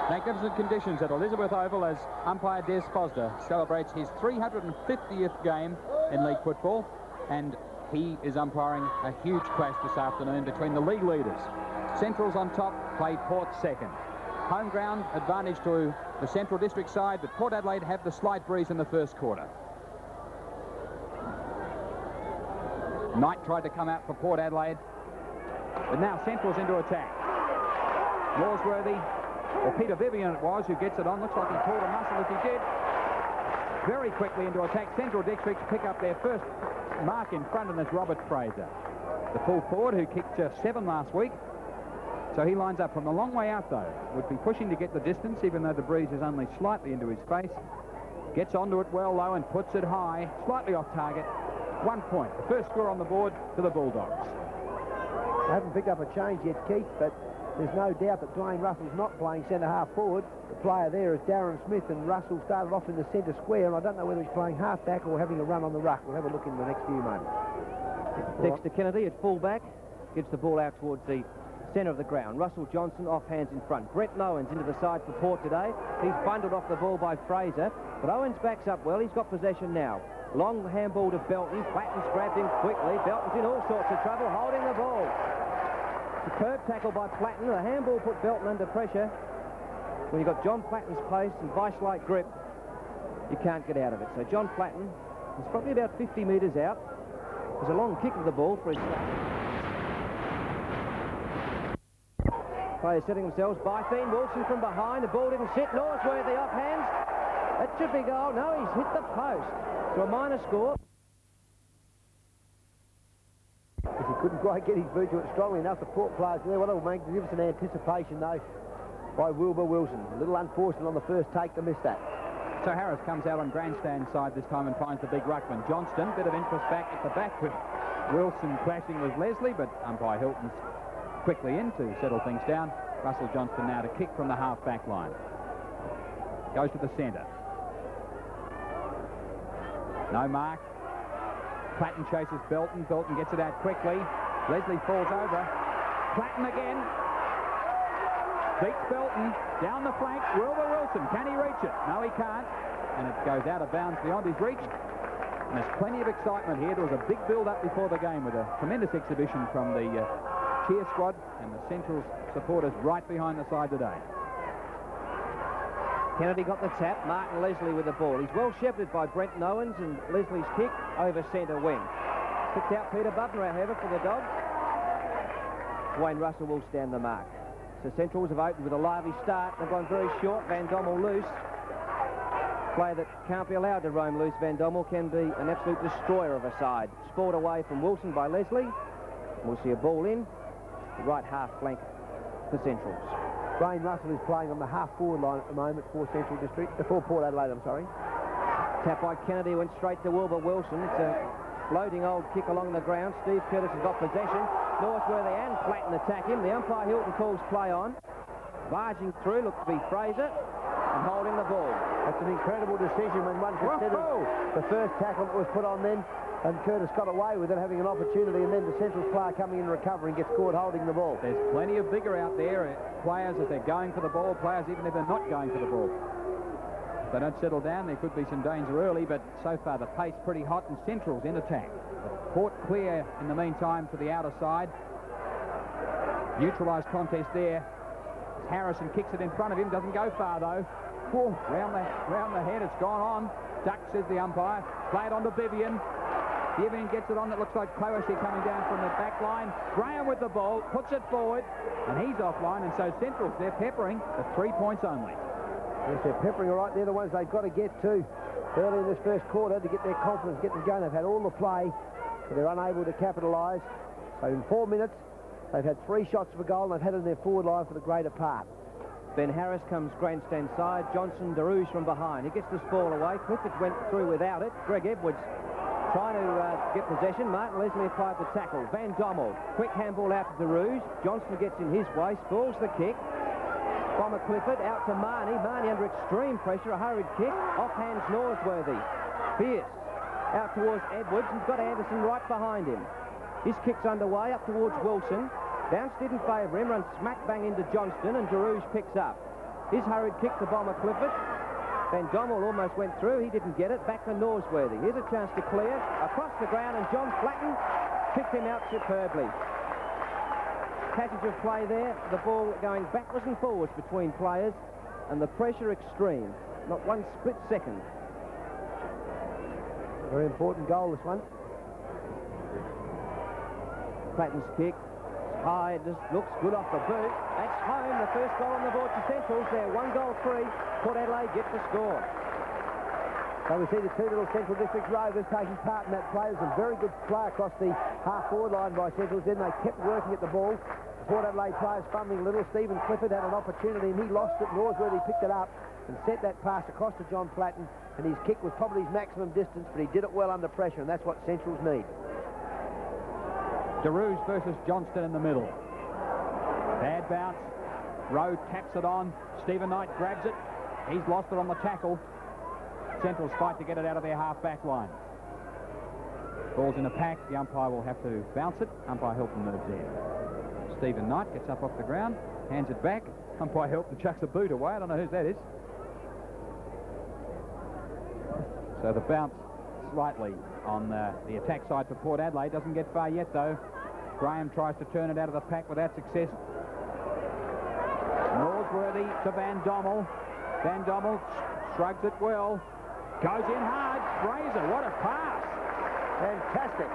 Magnificent conditions at Elizabeth Oval as umpire Des Foster celebrates his 350th game in league football, and he is umpiring a huge clash this afternoon between the league leaders. Central's on top, play Port second. Home ground advantage to the Central District side, but Port Adelaide have the slight breeze in the first quarter. Knight tried to come out for Port Adelaide, but now Central's into attack. Lawsworthy, or Peter Vivian it was, who gets it on. Looks like he pulled a muscle if he did. Very quickly into attack. Central Districts pick up their first mark in front, and there's Robert Fraser, the full forward who kicked just 7 last week. So he lines up from a long way out, though. Would be pushing to get the distance, even though the breeze is only slightly into his face. Gets onto it well, though, and puts it high, slightly off target. 1 point. The first score on the board for the Bulldogs. I haven't picked up a change yet, Keith, but there's no doubt that Dwayne Russell's not playing centre-half forward. The player there is Darren Smith, and Russell started off in the centre square, and I don't know whether he's playing half-back or having a run on the ruck. We'll have a look in the next few moments. Dexter Kennedy at full-back gets the ball out towards the centre of the ground. Russell Johnson off hands in front. Brett Owens into the side for Port today. He's bundled off the ball by Fraser, but Owens backs up well. He's got possession now. Long handball to Belton. Flatten's grabbed him quickly. Belton's in all sorts of trouble holding the ball. Superb tackle by Platten. The handball put Belton under pressure. When you've got John Platten's pace and vice-like grip, you can't get out of it. So John Platten is probably about 50 metres out. There's a long kick of the ball for his start. Players setting themselves. Bytheen Wilson from behind. The ball didn't sit. Norsworthy off hands. That should be goal. No, he's hit the post. So a minor score. He couldn't quite get his boot to it strongly enough. The Port players there. What it'll make give us an anticipation, though, by Wilbur Wilson. A little unfortunate on the first take to miss that. So Harris comes out on grandstand side this time and finds the big ruckman. Johnston, bit of interest back at the back with Wilson clashing with Leslie, but umpire Hilton's quickly in to settle things down. Russell Johnston now to kick from the half-back line. Goes to the centre. No mark. Platten chases Belton. Belton gets it out quickly. Leslie falls over. Platten again. Beats Belton. Down the flank. Wilbur Wilson. Can he reach it? No, he can't. And it goes out of bounds beyond his reach. And there's plenty of excitement here. There was a big build-up before the game with a tremendous exhibition from the cheer squad and the Central supporters right behind the side today. Kennedy got the tap. Martin Leslie with the ball. He's well shepherded by Brent Owens, and Leslie's kick over centre wing. Picked out Peter Butler, however, for the Dogs. Dwayne Russell will stand the mark. So Centrals have opened with a lively start. They've gone very short. Van Dommel loose. Player that can't be allowed to roam loose. Van Dommel can be an absolute destroyer of a side. Spoiled away from Wilson by Leslie. We'll see a ball in. The right half flank for Centrals. Dwayne Russell is playing on the half-forward line at the moment for Central District, for Port Adelaide, I'm sorry. Tap by Kennedy, went straight to Wilbur Wilson. It's a floating old kick along the ground. Steve Curtis has got possession. Norsworthy and Platten attack him. The umpire Hilton calls play on. Barging through, looks to be Fraser, and holding the ball. That's an incredible decision when one considers the first tackle that was put on then, and Curtis got away with it, having an opportunity, and then the Central player coming in recovering gets caught holding the ball. There's plenty of vigour out there. Players, if they're going for the ball, players even if they're not going for the ball. If they don't settle down, there could be some danger early, but so far the pace pretty hot and Central's in attack. The Port clear in the meantime to the outer side. Neutralised contest there. Harrison kicks it in front of him, doesn't go far though. Whoa, round the head, it's gone on. Duck, says the umpire. Play it on to Vivian. Vivian gets it on. That looks like Cloesy coming down from the back line. Graham with the ball, puts it forward, and he's offline, and so Central's there peppering for 3 points only. Yes, they're peppering all right. They're the ones they've got to get to early in this first quarter to get their confidence, get them going. They've had all the play, but they're unable to capitalise. So in 4 minutes, they've had 3 shots for goal, and they've had it in their forward line for the greater part. Ben Harris comes grandstand side. Johnson DeRouge from behind. He gets this ball away. Clifford went through without it. Greg Edwards trying to get possession. Martin Leslie applied the tackle. Van Dommel, quick handball out to DeRouge. Johnson gets in his way, spoils the kick. Bomber Clifford out to Marnie. Marnie under extreme pressure, a hurried kick. Off hands Norsworthy. Fierce out towards Edwards. He's got Anderson right behind him. His kick's underway up towards Wilson. Bounce didn't favour him, runs smack bang into Johnston, and DeRouge picks up. His hurried kick to Bomber Clifford. Van Dommel almost went through. He didn't get it. Back to Norsworthy. Here's a chance to clear. Across the ground, and John Flatten picked him out superbly. Passage of play there. The ball going backwards and forwards between players, and the pressure extreme. Not one split second. Very important goal, this one. Flatten's kick. High, just looks good off the boot. That's home. The first goal on the board for Centrals there. 1-3. Port Adelaide gets the score. So we see the two little Central District Rovers taking part in that play. There's a very good play across the half-forward line by Centrals. Then they kept working at the ball. The Port Adelaide players fumbling a little. Stephen Clifford had an opportunity and he lost it. Norsworthy picked it up and sent that pass across to John Flatten. And his kick was probably his maximum distance, but he did it well under pressure, and that's what Centrals need. DeRouge versus Johnston in the middle. Bad bounce. Rowe taps it on. Stephen Knight grabs it. He's lost it on the tackle. Central's fight to get it out of their half-back line. Ball's in a pack. The umpire will have to bounce it. Umpire Helton moves in. Stephen Knight gets up off the ground, hands it back. Umpire Helton chucks a boot away. I don't know whose that is. So the bounce slightly on the attack side for Port Adelaide. Doesn't get far yet, though. Graham tries to turn it out of the pack without success. Norsworthy to Van Dommel. Van Dommel shrugs it well. Goes in hard. Fraser, what a pass. Fantastic.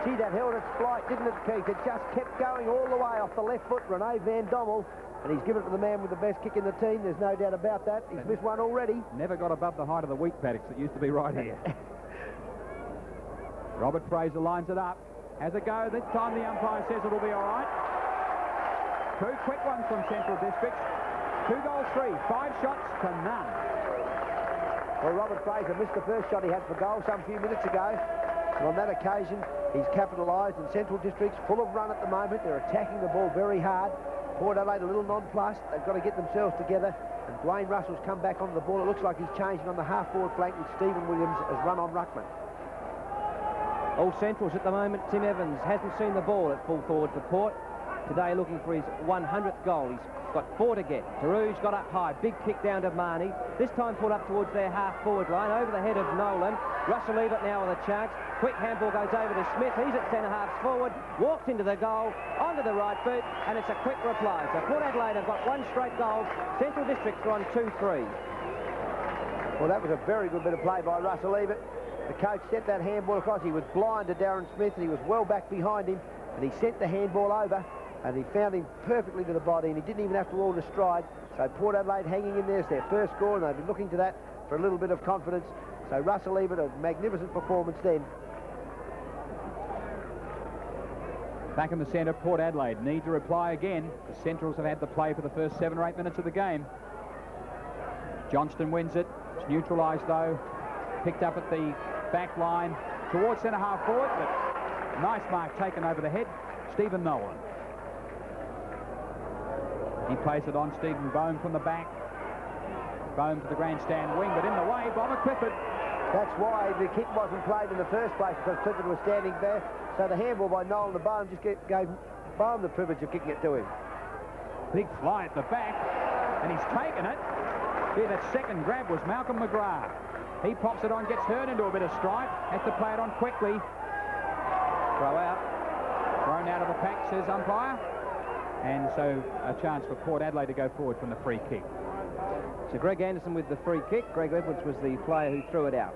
Gee, that held its flight, didn't it, Keith? It just kept going all the way off the left foot, Rene Van Dommel. And he's given it to the man with the best kick in the team. There's no doubt about that. He's missed one already. Never got above the height of the wheat paddocks that used to be right here. Robert Fraser lines it up. Has a go. This time the umpire says it'll be all right. Two quick ones from Central District. 2-3. 5 shots to none. Well, Robert Fraser missed the first shot he had for goal some few minutes ago. And on that occasion, he's capitalised. And Central District's full of run at the moment. They're attacking the ball very hard. Port Adelaide a little nonplussed. They've got to get themselves together. And Dwayne Russell's come back onto the ball. It looks like he's changing on the half-forward flank with Stephen Williams has run on ruckman. All Centrals at the moment. Tim Evans hasn't seen the ball at full forward for Port. Today looking for his 100th goal. He's got 4 to get. DeRouge got up high. Big kick down to Marnie. This time put up towards their half-forward line. Over the head of Nolan. Russell Leavitt now with a chance. Quick handball goes over to Smith. He's at centre-halves forward. Walks into the goal. Onto the right boot. And it's a quick reply. So Port Adelaide have got 1 straight goal. Central Districts are on 2-3. Well, that was a very good bit of play by Russell Leavitt. The coach sent that handball across. He was blind to Darren Smith, and he was well back behind him. And he sent the handball over, and he found him perfectly to the body, and he didn't even have to order stride. So Port Adelaide hanging in there. It's their first score, and they've been looking to that for a little bit of confidence. So Russell Leavitt, a magnificent performance then. Back in the centre, Port Adelaide need to reply again. The Centrals have had the play for the first 7 or 8 minutes of the game. Johnston wins it. It's neutralised, though. Picked up at the back line towards centre-half forward, but nice mark taken over the head. Stephen Nolan. He plays it on Stephen Bohm from the back. Bohm to the grandstand wing, but in the way, Bomber Clifford. That's why the kick wasn't played in the first place, because Clifford was standing there. So the handball by Nolan to Bohm just gave Bohm the privilege of kicking it to him. Big fly at the back, and he's taken it. Here, that second grab was Malcolm McGrath. He pops it on, gets hurt into a bit of strife, has to play it on quickly. Throw out. Thrown out of the pack, says umpire. And so a chance for Port Adelaide to go forward from the free kick. So Greg Anderson with the free kick. Greg Edwards was the player who threw it out.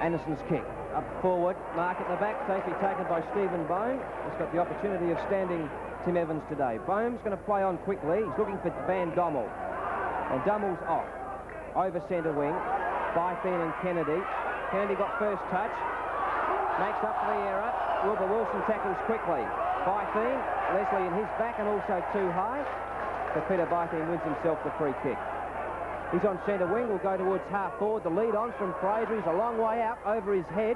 Anderson's kick. Up forward, mark at the back, safely taken by Stephen Bohm. He's got the opportunity of standing Tim Evans today. Bohm's going to play on quickly. He's looking for Van Dommel. And Dommel's off. Over centre wing. Byfield and Kennedy. Kennedy got first touch. Makes up for the error. Wilbur Wilson tackles quickly. Byfield, Leslie in his back and also too high. So Peter Byfield wins himself the free kick. He's on centre wing, will go towards half forward. The lead on from Fraser. He's a long way out over his head.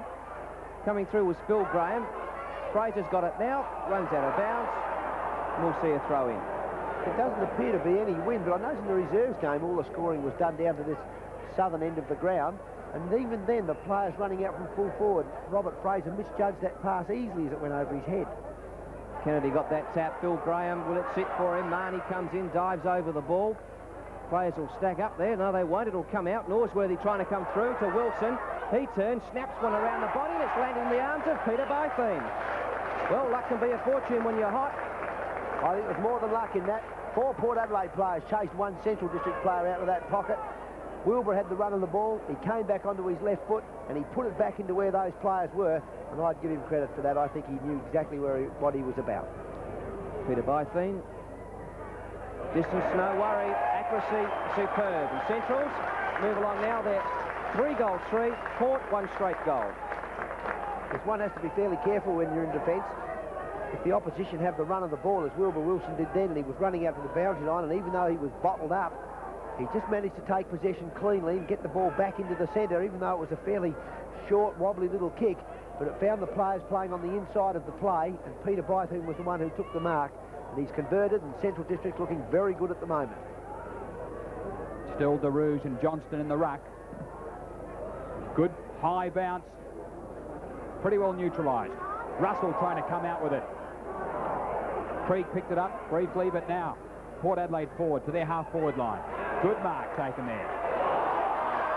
Coming through was Phil Graham. Fraser's got it now, runs out of bounds. We'll see a throw in. It doesn't appear to be any wind, but I noticed in the reserves game all the scoring was done down to this southern end of the ground. And even then, the players running out from full forward, Robert Fraser misjudged that pass easily as it went over his head. Kennedy got that tap. Phil Graham, will it sit for him? Marnie comes in, dives over the ball. Players will stack up there. No, they won't. It'll come out. Norsworthy trying to come through to Wilson. He turns, snaps one around the body, and it's landed in the arms of Peter Bytheen. Well, luck can be a fortune when you're hot. I think it was more than luck in that. 4 Port Adelaide players chased 1 Central District player out of that pocket. Wilbur had the run on the ball. He came back onto his left foot, and he put it back into where those players were, and I'd give him credit for that. I think he knew exactly what he was about. Peter Bytheen. Distance, no worry. Accuracy, superb. And Centrals move along now. They're 3 goals, 3. Port, 1 straight goal. Because one has to be fairly careful when you're in defence. If the opposition have the run of the ball, as Wilbur Wilson did then, and he was running out to the boundary line, and even though he was bottled up, he just managed to take possession cleanly and get the ball back into the centre, even though it was a fairly short, wobbly little kick. But it found the players playing on the inside of the play, and Peter Bytheen was the one who took the mark. And he's converted, and Central District looking very good at the moment. Still DeRouge and Johnston in the ruck. Good high bounce. Pretty well neutralised. Russell trying to come out with it. Krieg picked it up briefly, but now Port Adelaide forward to their half-forward line. Good mark taken there.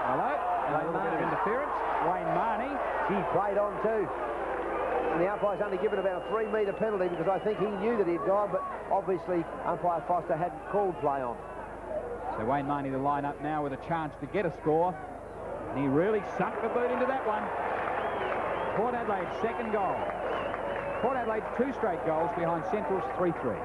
Hello? And a little bit of interference. Wayne Marnie. He played on too. And the umpire's only given about a 3-metre penalty because I think he knew that he'd gone, but obviously umpire Foster hadn't called play on. So Wayne Marnie to line up now with a chance to get a score. And he really sunk the boot into that one. Port Adelaide's 2nd goal. Port Adelaide 2 straight goals behind Central's 3-3.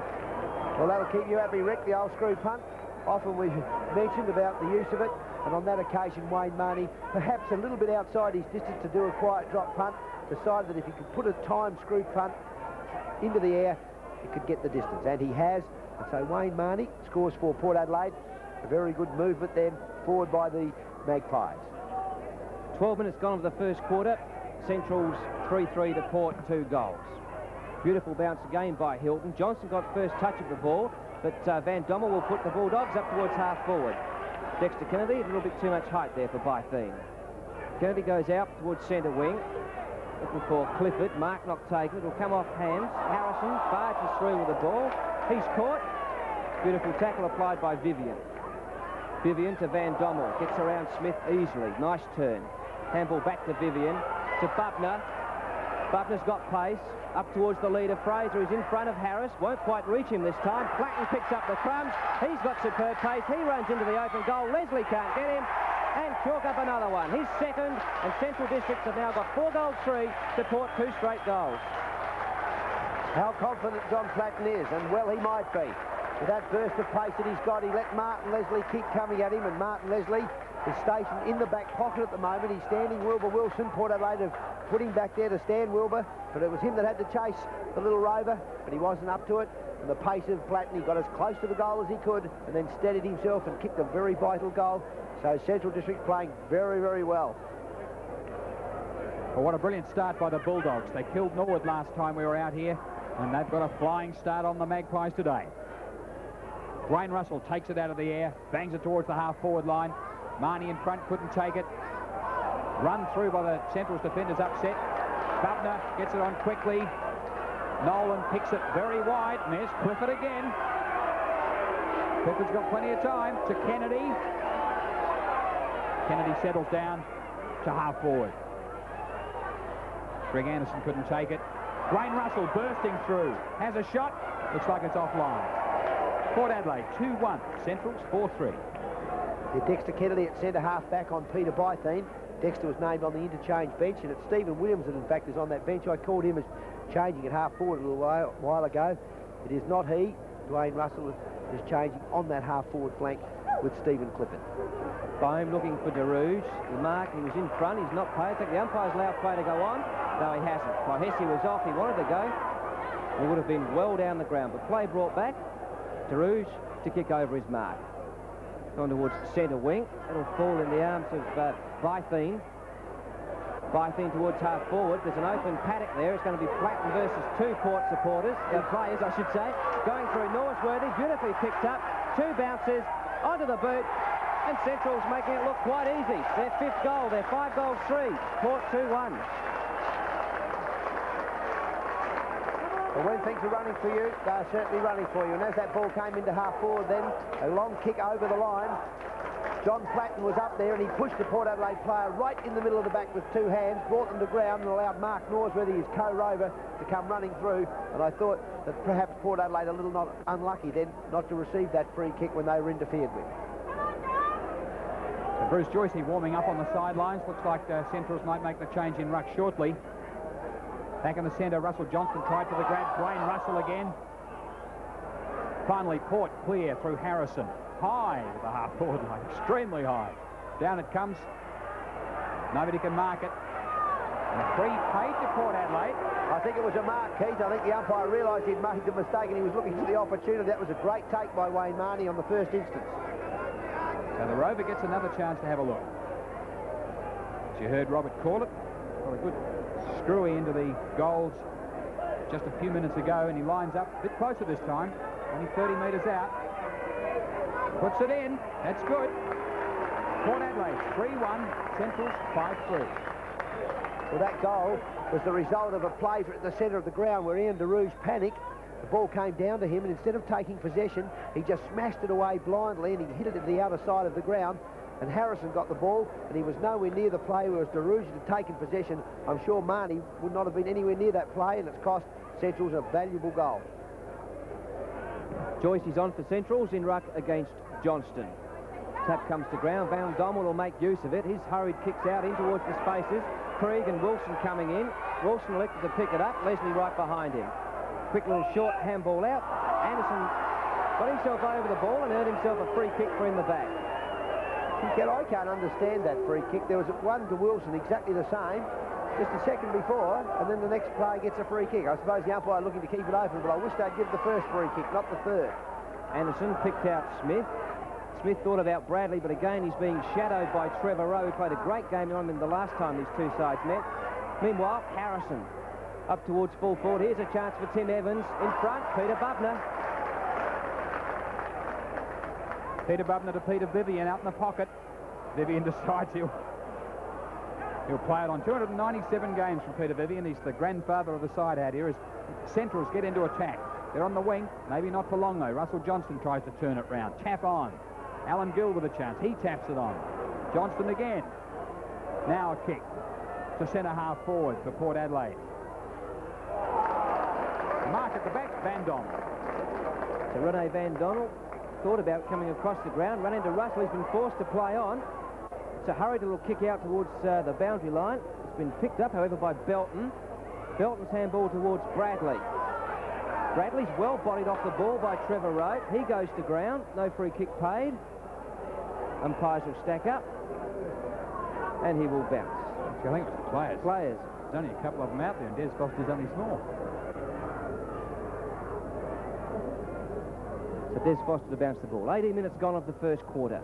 Well, that'll keep you happy, Rick, the old screw punt. Often we've mentioned about the use of it, and on that occasion Wayne Marnie, perhaps a little bit outside his distance to do a quiet drop punt, decided that if he could put a timed screw punt into the air, he could get the distance, and he has. And so Wayne Marnie scores for Port Adelaide. A very good movement then forward by the Magpies. 12 minutes gone of the first quarter. Central's 3-3 to Port, 2 goals. Beautiful bounce again by Hilton. Johnson got first touch of the ball, but Van Dommel will put the Bulldogs up towards half-forward. Dexter Kennedy, a little bit too much height there for Bytheen. Kennedy goes out towards centre wing, looking for Clifford. Mark not taken. It'll come off hands. Harrison barges through with the ball. He's caught. Beautiful tackle applied by Vivian. Vivian to Van Dommel. Gets around Smith easily. Nice turn. Handball back to Vivian. To Bubner. Bubner's got pace. Up towards the leader. Fraser is in front of Harris. Won't quite reach him this time. Flatten picks up the crumbs. He's got superb pace. He runs into the open goal. Leslie can't get him. And chalk up another one. His 2nd, and Central Districts have now got 4 goals, 3 to Port, 2 straight goals. How confident John Platten is, and well he might be. With that burst of pace that he's got, he let Martin Leslie keep coming at him, and Martin Leslie is stationed in the back pocket at the moment. He's standing Wilbur Wilson. Port Adelaide have put him back there to stand Wilbur, but it was him that had to chase the little rover, but he wasn't up to it. And the pace of Platten, he got as close to the goal as he could, and then steadied himself and kicked a very vital goal. So Central District playing very, very well. Well, what a brilliant start by the Bulldogs. They killed Norwood last time we were out here, and they've got a flying start on the Magpies today. Dwayne Russell takes it out of the air, bangs it towards the half-forward line. Marnie in front, couldn't take it. Run through by the Central's defenders, upset. Bubner gets it on quickly. Nolan kicks it very wide, and there's Clifford again. Clifford's got plenty of time to Kennedy. Kennedy settles down to half-forward. Greg Anderson couldn't take it. Dwayne Russell bursting through. Has a shot. Looks like it's offline. Port Adelaide 2-1. Centrals 4-3. Dexter Kennedy at centre half back on Peter Bytheen. Dexter was named on the interchange bench, and it's Stephen Williams that in fact is on that bench. I called him as changing at half-forward a little while ago. It is not he. Dwayne Russell is changing on that half-forward flank with Stephen Clifford. Bohm looking for DeRouge. The mark, he was in front. He's not paid. I think the umpire's allowed play to go on. No, he hasn't. Hesse was off. He wanted to go. He would have been well down the ground. But play brought back. DeRouge to kick over his mark. On towards the centre wing. It'll fall in the arms of Bytheen. Bytheen towards half-forward. There's an open paddock there. It's going to be Platten versus 2 Port supporters. Players, I should say. Going through Norsworthy. Beautifully picked up. 2 bounces onto the boot. And Central's making it look quite easy. Their 5th goal. Their 5 goals, 3. Port 2-1. But when things are running for you, they're certainly running for you. And as that ball came into half forward then, a long kick over the line. John Flatton was up there and he pushed the Port Adelaide player right in the middle of the back with two hands, brought them to ground and allowed Mark Norsworthy, his co-rover, to come running through. And I thought that perhaps Port Adelaide a little not unlucky then not to receive that free kick when they were interfered with. So Bruce Joycey warming up on the sidelines. Looks like Centrals might make the change in ruck shortly. Back in the centre, Russell Johnston tried for the grab. Dwayne Russell again. Finally, Port clear through Harrison. High to the half-forward line, extremely high. Down it comes. Nobody can mark it. And a free paid to Port Adelaide. I think it was a mark, Keith. I think the umpire realised he'd made the mistake and he was looking for the opportunity. That was a great take by Wayne Marnie on the first instance. So the Rover gets another chance to have a look. As you heard Robert call it, got a good screwy into the goals just a few minutes ago, and he lines up a bit closer this time, only 30 metres out. Puts it in. That's good. Port Adelaide 3-1, Centrals 5-3. Well, that goal was the result of a play at the centre of the ground where Ian DeRouge panicked. The ball came down to him, and instead of taking possession, he just smashed it away blindly, and he hit it to the other side of the ground. And Harrison got the ball, and he was nowhere near the play, whereas DeRouge had taken possession. I'm sure Marnie would not have been anywhere near that play, and it's cost Centrals a valuable goal. Joycey's on for Centrals in ruck against Johnston. Tap comes to ground. Van Dommel will make use of it. His hurried kicks out in towards the spaces. Krieg and Wilson coming in. Wilson elected to pick it up. Leslie right behind him. Quick little short handball out. Anderson got himself over the ball and earned himself a free kick for in the back. I can't understand that free kick. There was one to Wilson exactly the same, just a second before, and then the next player gets a free kick. I suppose the umpire looking to keep it open, but I wish they'd give the first free kick, not the third. Anderson picked out Smith. Smith thought about Bradley, but again he's being shadowed by Trevor Rowe, who played a great game on him the last time these two sides met. Meanwhile, Harrison up towards full forward. Here's a chance for Tim Evans. In front, Peter Bubner. Peter Bubner to Peter Vivian out in the pocket. Vivian decides he'll play it on. 297 games from Peter Vivian. He's the grandfather of the side out here as Centrals get into attack. They're on the wing. Maybe not for long, though. Russell Johnston tries to turn it round. Tap on. Alan Gill with a chance. He taps it on. Johnston again. Now a kick to centre half forward for Port Adelaide. Mark at the back, Van Donnel. So Rene Van Donnel thought about coming across the ground, run into Russell. He's been forced to play on. It's a hurried little kick out towards the boundary line. It's been picked up, however, by Belton. Belton's handball towards Bradley. Bradley's well bodied off the ball by Trevor Rowe. He goes to ground. No free kick paid. Umpires will stack up. And he will bounce. I think it's the players. Players. There's only a couple of them out there, and Des Foster's only small. So Des Foster to bounce the ball. 18 minutes gone of the first quarter.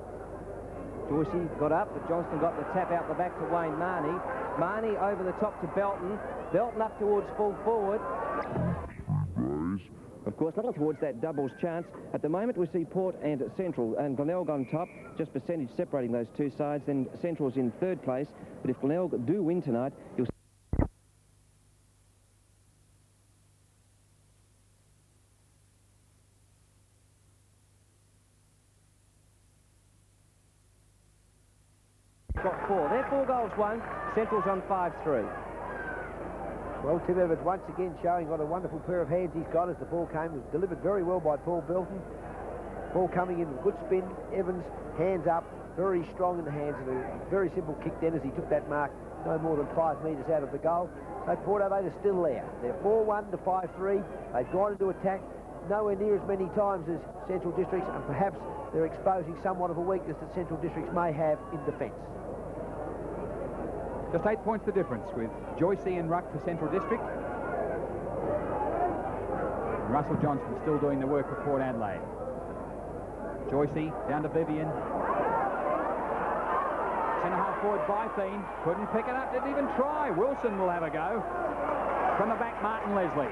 Joycey got up, but Johnston got the tap out the back to Wayne Marnie. Marnie over the top to Belton. Belton up towards full forward. Of course, looking towards that doubles chance. At the moment, we see Port and Central, and Glenelg on top, just percentage separating those two sides. Then Central's in third place. But if Glenelg do win tonight, you'll got four. They're 4 goals won. Central's on 5-3. Well, Tim Evans once again showing what a wonderful pair of hands he's got as the ball came. It was delivered very well by Paul Belton. Ball coming in with good spin. Evans, hands up, very strong in the hands, and a very simple kick then as he took that mark no more than 5 metres out of the goal. So Port Adelaide is still there. They're 4-1 to 5-3. They've gone into attack nowhere near as many times as Central Districts, and perhaps they're exposing somewhat of a weakness that Central Districts may have in defence. Just 8 points the difference with Joycey and ruck for Central District. And Russell Johnston still doing the work for Port Adelaide. Joycey down to Vivian. Centre half forward Bytheen. Couldn't pick it up, didn't even try. Wilson will have a go. From the back, Martin Leslie.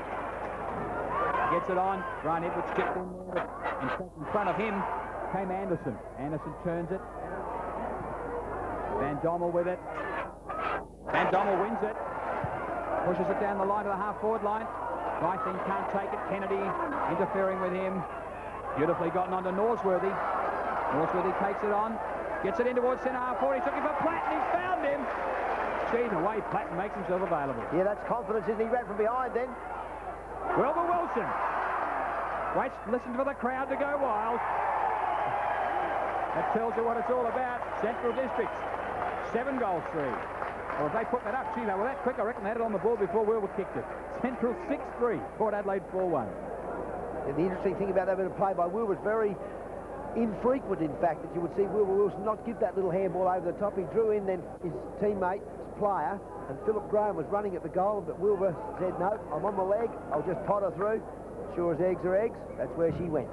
Gets it on. Brian Edwards chipped in there. In front of him came Anderson. Anderson turns it. Van Dommel with it. Van Dommel wins it. Pushes it down the line to the half-forward line. Right thing, can't take it. Kennedy interfering with him. Beautifully gotten onto Norsworthy. Norsworthy takes it on. Gets it in towards centre half forward. He's looking for Platten. He's found him. Geez, away Platten makes himself available. Yeah, that's confidence, isn't he? Ran from behind then. Wilbur Wilson. Wait, listen for the crowd to go wild. That tells you what it's all about. Central Districts, 7 goals 3. Well, if they put that up, gee, they were that quick. I reckon they had it on the board before Wilbur kicked it. Central 6-3, Port Adelaide 4-1. And the interesting thing about that bit of play by Wilbur was very infrequent, in fact, that you would see Wilbur Wilson not give that little handball over the top. He drew in then his teammate, his player, and Philip Graham was running at the goal, but Wilbur said, no, I'm on my leg, I'll just pot her through. Sure as eggs are eggs, that's where she went.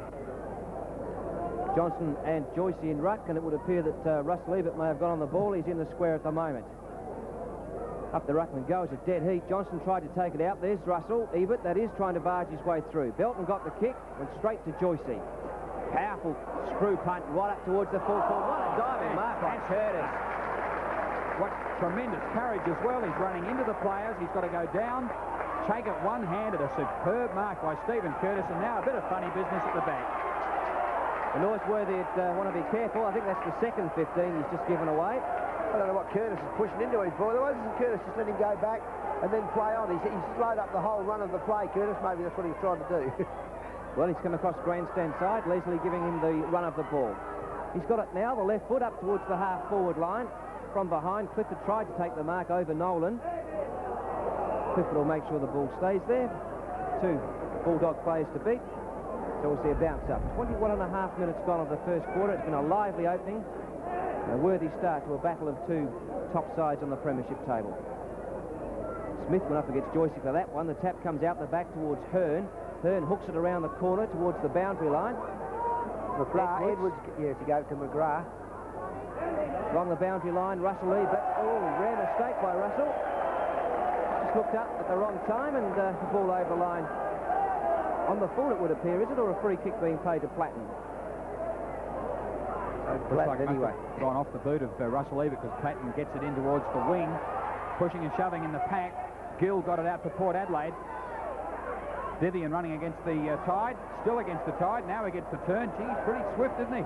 Johnson and Joycey in ruck, and it would appear that Russell Ebert may have gone on the ball. He's in the square at the moment. Up the ruckman goes, a dead heat. Johnson tried to take it out. There's Russell. Ebert, that is, trying to barge his way through. Belton got the kick, went straight to Joycey. Powerful screw punt right up towards the full forward. What a diving mark by Curtis. What tremendous courage as well. He's running into the players. He's got to go down, take it one-handed. A superb mark by Stephen Curtis, and now a bit of funny business at the back. The Norsworthy want to be careful. I think that's the second 15 he's just given away. I don't know what Curtis is pushing into him for. Otherwise, Curtis just let him go back and then play on. He's slowed up the whole run of the play, Curtis. Maybe that's what he's trying to do. Well, he's come across grandstand side. Leslie giving him the run of the ball. He's got it now, the left foot up towards the half-forward line. From behind, Clifford tried to take the mark over Nolan. Clifford will make sure the ball stays there. 2 Bulldog players to beat. So we'll see a bounce up. 21 and a half minutes gone of the first quarter. It's been a lively opening. A worthy start to a battle of 2 top sides on the premiership table. Smith went up against Joycey for that one. The tap comes out the back towards Hearn. Hearn hooks it around the corner towards the boundary line. McGrath, Edwards, yes, he goes to McGrath. Along the boundary line, Russell Ebert. Oh, rare mistake by Russell. Just looked up at the wrong time and the ball over the line. On the full, it would appear, is it, or a free kick being paid to Platten? Platten anyway. Gone off the boot of Russell Ebert because Platten gets it in towards the wing, pushing and shoving in the pack. Gill got it out to Port Adelaide. Vivian running against the tide, still against the tide. Now he gets the turn. Gee, he's pretty swift, isn't he?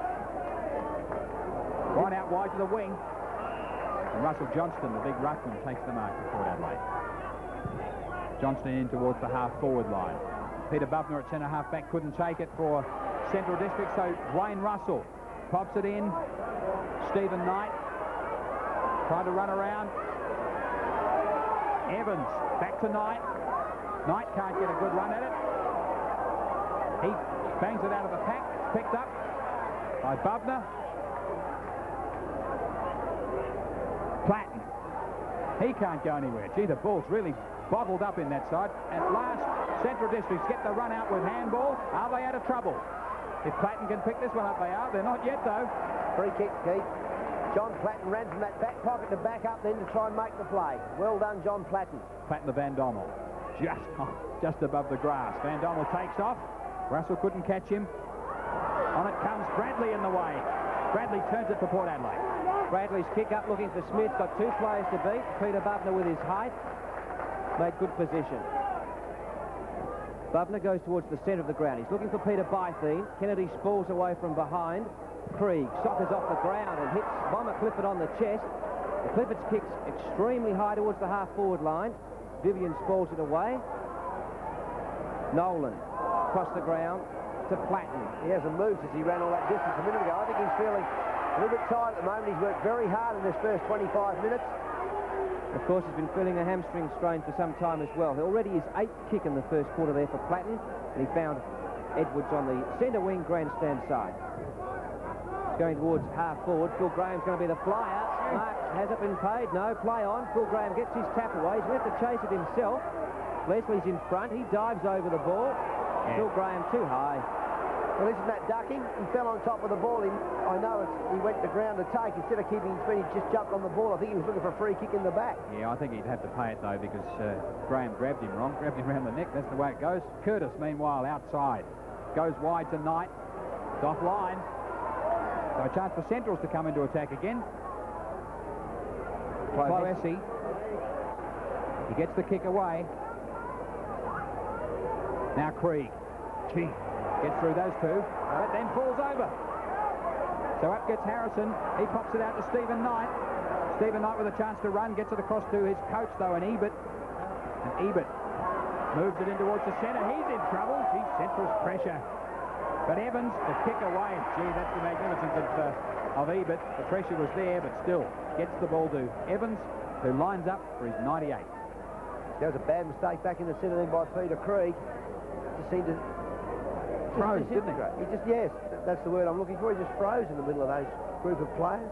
Right out wide to the wing. And Russell Johnston, the big ruckman, takes the mark for Port Adelaide. Johnston in towards the half-forward line. Peter Bubner at centre-half back couldn't take it for Central District, so Wayne Russell pops it in. Stephen Knight tried to run around. Evans back to Knight. Knight can't get a good run at it. He bangs it out of the pack. It's picked up by Bubner. Platten. He can't go anywhere. Gee, the ball's really bottled up in that side. At last, Central Districts get the run out with handball. Are they out of trouble? If Platten can pick this one up, they are. They're not yet, though. Free kick, Keith. John Platten ran from that back pocket to back up then to try and make the play. Well done, John Platten. Platten to Van Dommel. Just above the grass. Van Dommel takes off. Russell couldn't catch him. On it comes Bradley in the way. Bradley turns it to Port Adelaide. Bradley's kick up looking for Smith. Got 2 players to beat. Peter Bubner with his height made good position. Bubner goes towards the centre of the ground. He's looking for Peter Bytheen. Kennedy spools away from behind. Krieg soccers off the ground and hits Bomber Clifford on the chest. The Clifford's kicks extremely high towards the half-forward line. Vivian spools it away. Nolan across the ground to Platten. He hasn't moved since he ran all that distance a minute ago. I think he's feeling a little bit tired at the moment. He's worked very hard in this first 25 minutes. Of course, he's been feeling a hamstring strain for some time as well. Already his 8th kick in the first quarter there for Platten, and he found Edwards on the centre wing grandstand side. He's going towards half-forward. Phil Graham's going to be the flyer. Mark, has it been paid? No, play on. Phil Graham gets his tap away. He's going to have to chase it himself. Leslie's in front. He dives over the ball. Yeah. Phil Graham too high. Well, isn't that ducking? He fell on top of the ball. I know he went to ground to take. Instead of keeping his feet, he just jumped on the ball. I think he was looking for a free kick in the back. Yeah, I think he'd have to pay it, though, because Graham grabbed him wrong. Grabbed him around the neck. That's the way it goes. Curtis, meanwhile, outside. Goes wide to Knight. It's offline. So a chance for Centrals to come into attack again. Cloesy. He gets the kick away. Now Krieg. Gee, gets through those two, but then falls over. So up gets Harrison. He pops it out to Stephen Knight. Stephen Knight with a chance to run, gets it across to his coach though, and Ebert. And Ebert moves it in towards the centre. He's in trouble. Gee, Central's pressure. But Evans, the kick away. Gee, that's the magnificence of Ebert. The pressure was there, but still gets the ball to Evans, who lines up for his 98. That was a bad mistake back in the centre then by Peter Krieg. Just seemed to... Froze, didn't he? He just, yes, that's the word I'm looking for. He just froze in the middle of those group of players.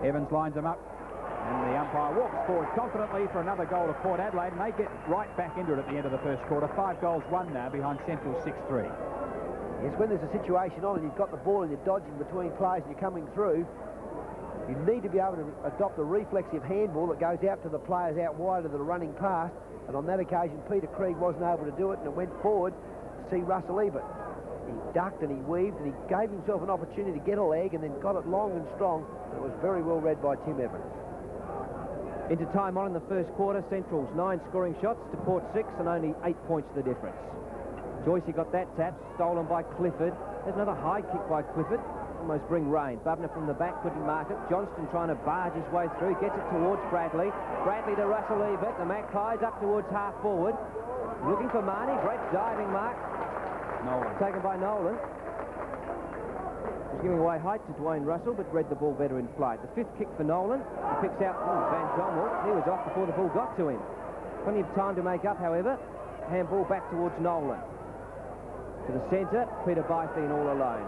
Evans lines them up, and the umpire walks forward confidently for another goal to Port Adelaide, and they get right back into it at the end of the first quarter. 5 goals won now behind Central 6-3. Yes, when there's a situation on and you've got the ball and you're dodging between players and you're coming through, you need to be able to adopt a reflexive handball that goes out to the players out wide that are running past, and on that occasion Peter Krieg wasn't able to do it, and it went forward to see Russell Ebert. He ducked and he weaved and he gave himself an opportunity to get a leg and then got it long and strong, and it was very well read by Tim Evans. Into time on in the first quarter, Central's 9 scoring shots to Port 6 and only 8 points the difference. Joycey got that tap, stolen by Clifford. There's another high kick by Clifford. Almost bring rain. Bubner from the back couldn't mark it. Johnston trying to barge his way through. Gets it towards Bradley. Bradley to Russell Ebert. The Magpies up towards half forward. Looking for Marnie. Great diving mark. Nolan. Taken by Nolan. He's giving away height to Dwayne Russell, but read the ball better in flight. The 5th kick for Nolan. He picks out Van Donald. He was off before the ball got to him. Plenty of time to make up, however. Handball back towards Nolan. To the centre, Peter Bytheen all alone.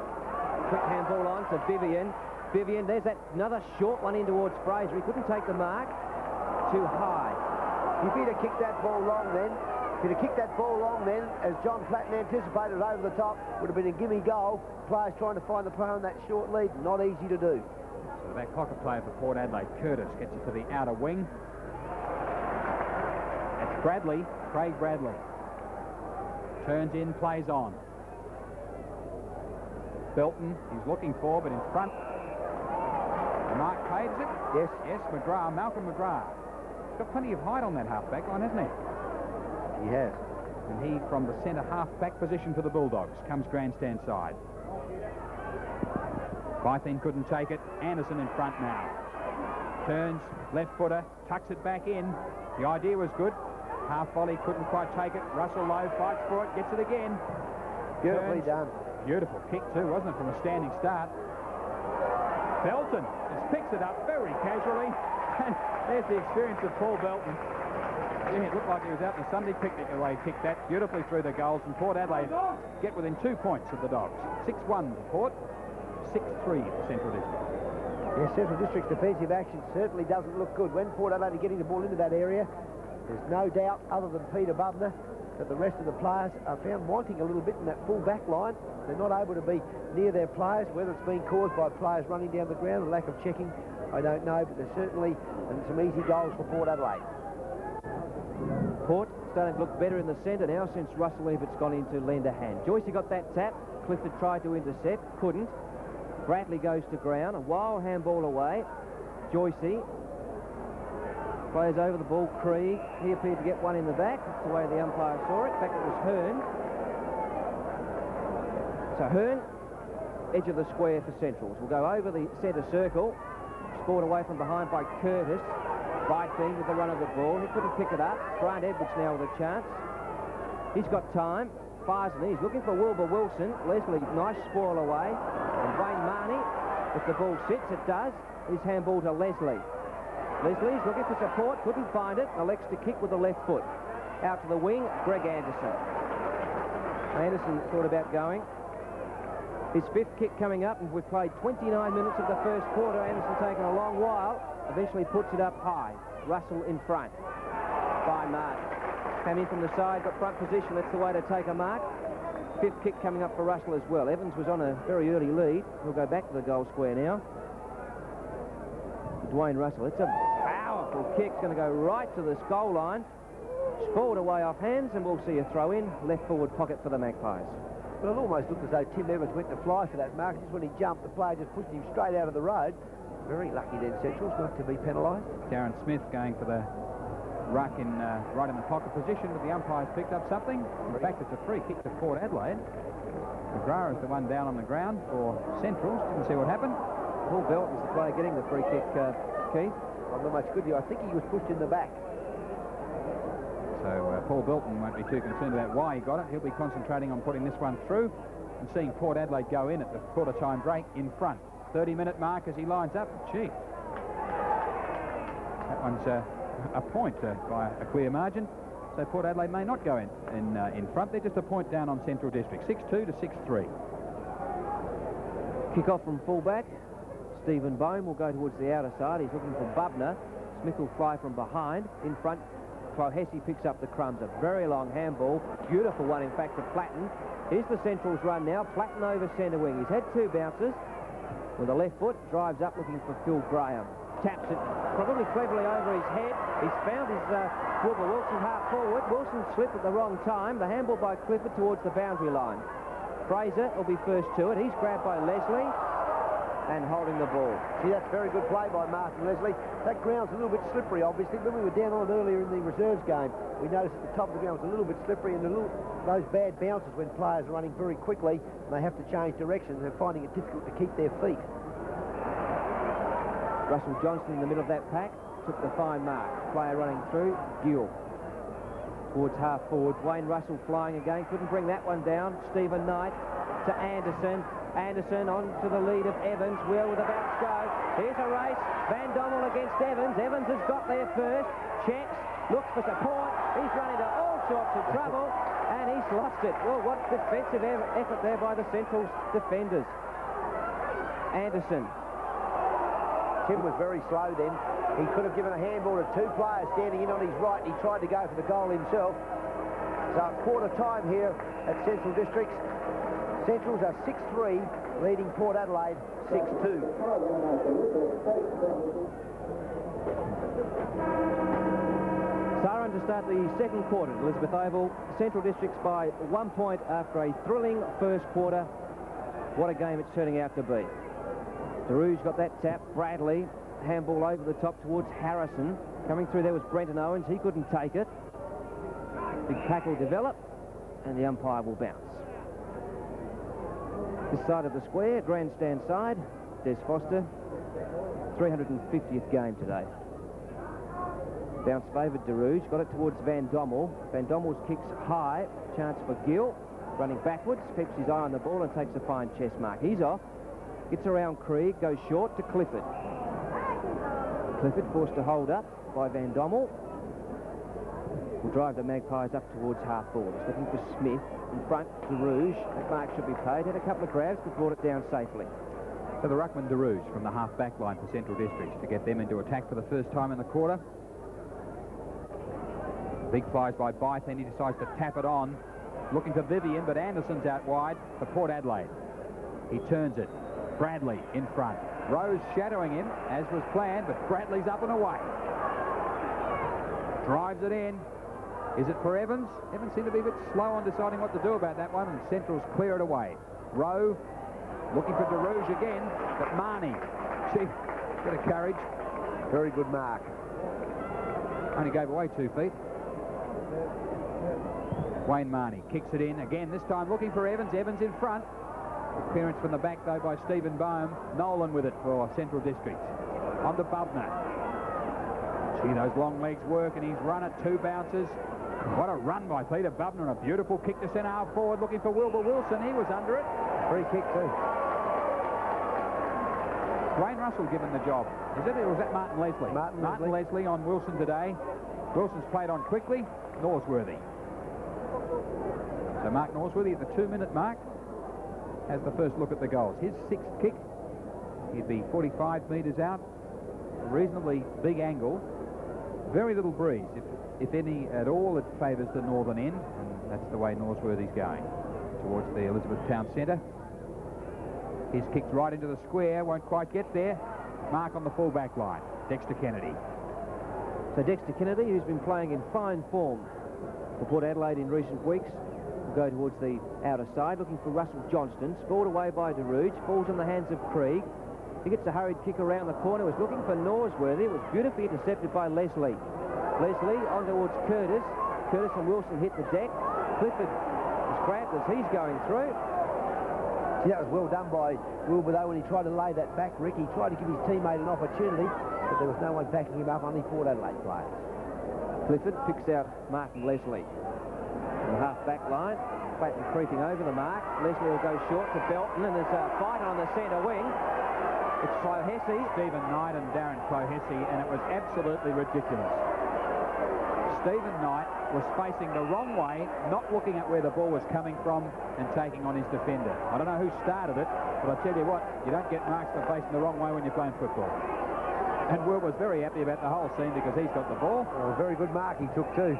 Quick handball on to Vivian. Vivian, there's that another short one in towards Fraser. He couldn't take the mark. Too high. If he'd have kicked that ball long then, as John Platten anticipated over the top, would have been a gimme goal. Players trying to find the player on that short lead, not easy to do. So the back pocket player for Port Adelaide, Curtis, gets it to the outer wing. That's Bradley, Craig Bradley. Turns in, plays on. Belton, he's looking for, but in front. Mark Page, is it? Yes. Yes, McGrath, Malcolm McGrath. He's got plenty of height on that half-back line, hasn't he? He has. And he, from the centre half-back position for the Bulldogs, comes grandstand side. Bytheen couldn't take it. Anderson in front now. Turns, left footer, tucks it back in. The idea was good. Half volley, couldn't quite take it. Russell Lowe fights for it, gets it again. Beautifully done. Beautiful kick too, wasn't it, from a standing start. Belton just picks it up very casually. And there's the experience of Paul Belton. Yeah, it looked like he was out in the Sunday picnic the way he kicked that beautifully through the goals, and Port Adelaide get within 2 points of the Dogs. 6-1 to Port, 6-3 for Central District. Yes, Central District's defensive action certainly doesn't look good. When Port Adelaide are getting the ball into that area, there's no doubt, other than Peter Bubner, that the rest of the players are found wanting a little bit in that full back line. They're not able to be near their players, whether it's being caused by players running down the ground or lack of checking, I don't know, but there's certainly some easy goals for Port Adelaide. Port starting to look better in the centre now since Russell Evert's gone in to lend a hand. Joycey got that tap. Clifford tried to intercept, couldn't. Bradley goes to ground, a wild handball away. Joycey plays over the ball. Krieg, he appeared to get one in the back. That's the way the umpire saw it. In fact, it was Hearn. So Hearn, edge of the square for Centrals. Will go over the centre circle. Scored away from behind by Curtis. Bytheen with the run of the ball. He couldn't pick it up. Grant Edwards now with a chance. He's got time. Fires and he's looking for Wilbur Wilson. Leslie, nice spoil away. And Wayne Marnie, if the ball sits, it does. His handball to Leslie. Leslie's looking for support, couldn't find it. Elects to kick with the left foot. Out to the wing, Greg Anderson. Anderson thought about going. His 5th kick coming up, and we've played 29 minutes of the first quarter. Anderson taking a long while. Eventually puts it up high. Russell in front. By Mark. Came in from the side, got front position. That's the way to take a mark. 5th kick coming up for Russell as well. Evans was on a very early lead. He'll go back to the goal square now. Dwayne Russell. It's a powerful kick. It's going to go right to the goal line. Spoiled away off hands, and we'll see a throw in. Left forward pocket for the Magpies. Well, it almost looked as though Tim Evans went to fly for that mark. Just when he jumped, the player just pushed him straight out of the road. Very lucky then, Centrals, not to be penalised. Darren Smith going for the ruck in right in the pocket position, but the umpire's picked up something. In fact, it's a free kick to Port Adelaide. McGrath is the one down on the ground for Centrals. Didn't see what happened. Paul Belt is the player getting the free kick, Keith. I'm not much good. I think he was pushed in the back. So Paul Belton won't be too concerned about why he got it. He'll be concentrating on putting this one through and seeing Port Adelaide go in at the quarter-time break in front. 30-minute mark as he lines up. Gee, that one's a point by a clear margin. So Port Adelaide may not go in front. They're just a point down on Central District. 6-2 to 6-3. Kick-off from fullback. Stephen Bone will go towards the outer side. He's looking for Bubner. Smith will fly from behind. In front, Clohessy picks up the crumbs. A very long handball. Beautiful one, in fact, to Platten. Here's the Centrals run now. Platten over centre wing. He's had two bounces. With the left foot, drives up looking for Phil Graham. Taps it probably cleverly over his head. He's found his Wilbur Wilson half forward. Wilson slipped at the wrong time. The handball by Clifford towards the boundary line. Fraser will be first to it. He's grabbed by Leslie and holding the ball. See, that's very good play by Martin Leslie. That ground's a little bit slippery, obviously. When we were down on it earlier in the reserves game, we noticed at the top of the ground was a little bit slippery, and those bad bounces when players are running very quickly and they have to change directions, they're finding it difficult to keep their feet. Russell Johnston in the middle of that pack took the fine mark. Player running through, Gill. Towards half forwards, Wayne Russell flying again, couldn't bring that one down. Stephen Knight to Anderson. Anderson on to the lead of Evans. Will with a bounce go. Here's a race. Van Dommel against Evans. Evans has got there first. Checks, looks for support. He's run into all sorts of trouble and he's lost it. Well, what defensive effort there by the Central's defenders. Anderson. Tim was very slow then. He could have given a handball to two players standing in on his right. He tried to go for the goal himself. So quarter time here at Central Districts. Centrals are 6-3, leading Port Adelaide 6-2. Siren to start the second quarter at Elizabeth Oval. Central Districts by 1 point after a thrilling first quarter. What a game it's turning out to be. DeRouge got that tap. Bradley, handball over the top towards Harrison. Coming through there was Brenton Owens. He couldn't take it. Big pack will develop and the umpire will bounce. This side of the square, grandstand side, Des Foster, 350th game today. Bounce favoured DeRouge, got it towards Van Dommel. Van Dommel's kicks high, chance for Gill. Running backwards, keeps his eye on the ball and takes a fine chest mark. He's off, gets around Krieg, goes short to Clifford. Clifford forced to hold up by Van Dommel. Will drive the Magpies up towards half forward. He's looking for Smith. In front, DeRouge. That mark should be paid. Had a couple of grabs, but brought it down safely. So the ruckman DeRouge from the half-back line for Central Districts to get them into attack for the first time in the quarter. Big flies by Byth, and he decides to tap it on. Looking for Vivian, but Anderson's out wide for Port Adelaide. He turns it. Bradley in front. Rose shadowing him, as was planned, but Bradley's up and away. Drives it in. Is it for Evans? Evans seemed to be a bit slow on deciding what to do about that one, and Central's clear it away. Rowe looking for DeRouge again, but Marnie, gee, bit of courage. Very good mark. Only gave away 2 feet. Wayne Marnie kicks it in again, this time looking for Evans. Evans in front. Clearance from the back, though, by Stephen Boehm. Nolan with it for Central Districts. On to Bubner. Gee, those long legs work, and he's run it 2 bounces. What a run by Peter Bubner. A beautiful kick to centre half forward, looking for Wilbur Wilson. He was under it. Free kick too. Wayne Russell given the job. Is it, or was that Martin Leslie? Martin Leslie on Wilson today. Wilson's played on quickly. Norsworthy. So Mark Norsworthy at the 2-minute mark has the first look at the goals. His 6th kick, he'd be 45 metres out. Reasonably big angle. Very little breeze. If any at all, it favours the northern end, and that's the way Norsworthy's going towards the Elizabeth Town Centre. He's kicked right into the square, won't quite get there. Mark on the full-back line, Dexter Kennedy. So Dexter Kennedy, who's been playing in fine form for Port Adelaide in recent weeks, will go towards the outer side, looking for Russell Johnston. Scored away by DeRouge, falls in the hands of Krieg. He gets a hurried kick around the corner, was looking for Norsworthy. It was beautifully intercepted by Leslie. Leslie on towards Curtis. Curtis and Wilson hit the deck. Clifford is grabbed as he's going through. See, that was well done by Wilbur, though, when he tried to lay that back. Rick, he tried to give his teammate an opportunity, but there was no one backing him up, only Port Adelaide players. Clifford picks out Martin Leslie. In the half-back line, Clayton creeping over the mark. Leslie will go short to Belton, and there's a fight on the centre wing. It's Clohessy. Stephen Knight and Darren Clohessy, and it was absolutely ridiculous. Stephen Knight was facing the wrong way, not looking at where the ball was coming from and taking on his defender. I don't know who started it, but I tell you what, you don't get marks for facing the wrong way when you're playing football. And Will was very happy about the whole scene because he's got the ball. Oh, a very good mark he took too.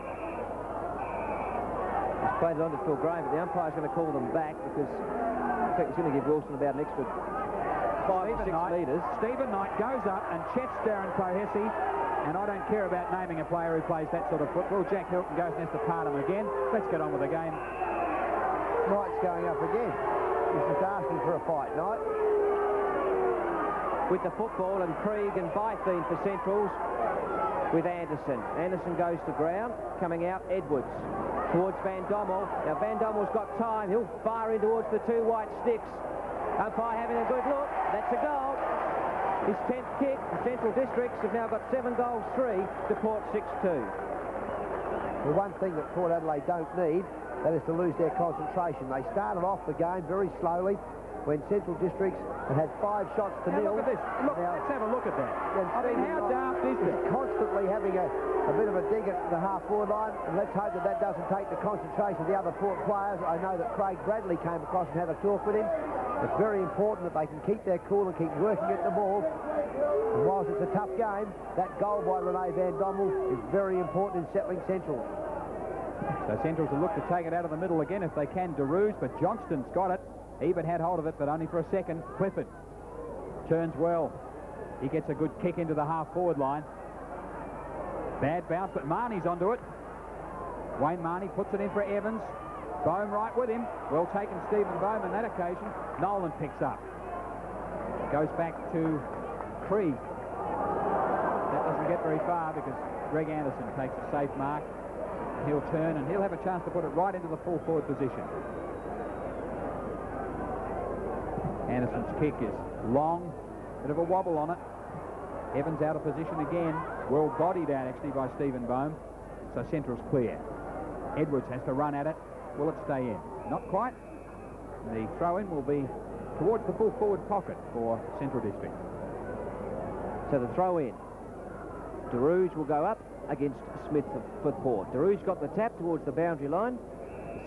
He's played it on to Phil Graham, but the umpire's going to call them back because I think he's going to give Wilson about an extra 5 or 6 metres. Stephen Knight goes up and checks Darren Clohessy, and I don't care about naming a player who plays that sort of football. Jack Hilton goes and has to part him again. Let's get on with the game. Knight's going up again. He's just asking for a fight, Knight. With the football, and Krieg and Byfield for Centrals with Anderson. Anderson goes to ground, coming out Edwards towards Van Dommel. Now Van Dommel's got time, he'll fire in towards the 2 white sticks. Umpire having a good look, that's a goal. His 10th kick. The Central Districts have now got 7 goals, 3 to Port 6-2. The one thing that Port Adelaide don't need, that is to lose their concentration. They started off the game very slowly when Central Districts had 5 shots to nil. Look at this. Look, let's have a look at that. I mean, how daft is this? Constantly having a bit of a dig at the half-forward line, and let's hope that that doesn't take the concentration of the other Port players. I know that Craig Bradley came across and had a talk with him. It's very important that they can keep their cool and keep working at the ball. And whilst it's a tough game, that goal by Rene Van Dommel is very important in settling Central. So Centrals will look to take it out of the middle again if they can. DeRouge, but Johnston's got it. Eben had hold of it, but only for a second. Clifford turns well. He gets a good kick into the half-forward line. Bad bounce, but Marnie's onto it. Wayne Marnie puts it in for Evans. Bohm right with him. Well taken, Stephen Bohm, on that occasion. Nolan picks up. Goes back to Krieg. That doesn't get very far because Greg Anderson takes a safe mark. He'll turn and he'll have a chance to put it right into the full forward position. Anderson's kick is long, bit of a wobble on it. Evans out of position again. Well bodied out actually by Stephen Bohm. So Central's clear. Edwards has to run at it. Will it stay in? Not quite. The throw-in will be towards the full forward pocket for Central District. So the throw-in. DeRouge will go up against Smith for Port. DeRouge got the tap towards the boundary line.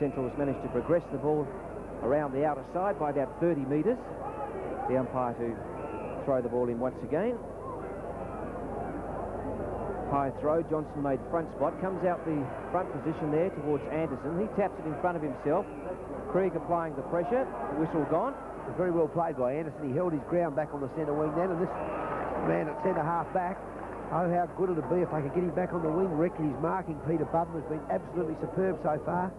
Central has managed to progress the ball around the outer side by about 30 metres. The umpire to throw the ball in once again. High throw, Johnson made front spot, comes out the front position there towards Anderson. He taps it in front of himself. Krieg applying the pressure, the whistle gone. It was very well played by Anderson. He held his ground back on the centre wing then, and this man at centre half back, oh, how good it would be if they could get him back on the wing. Rick, his marking, Peter Bubner, has been absolutely superb so far.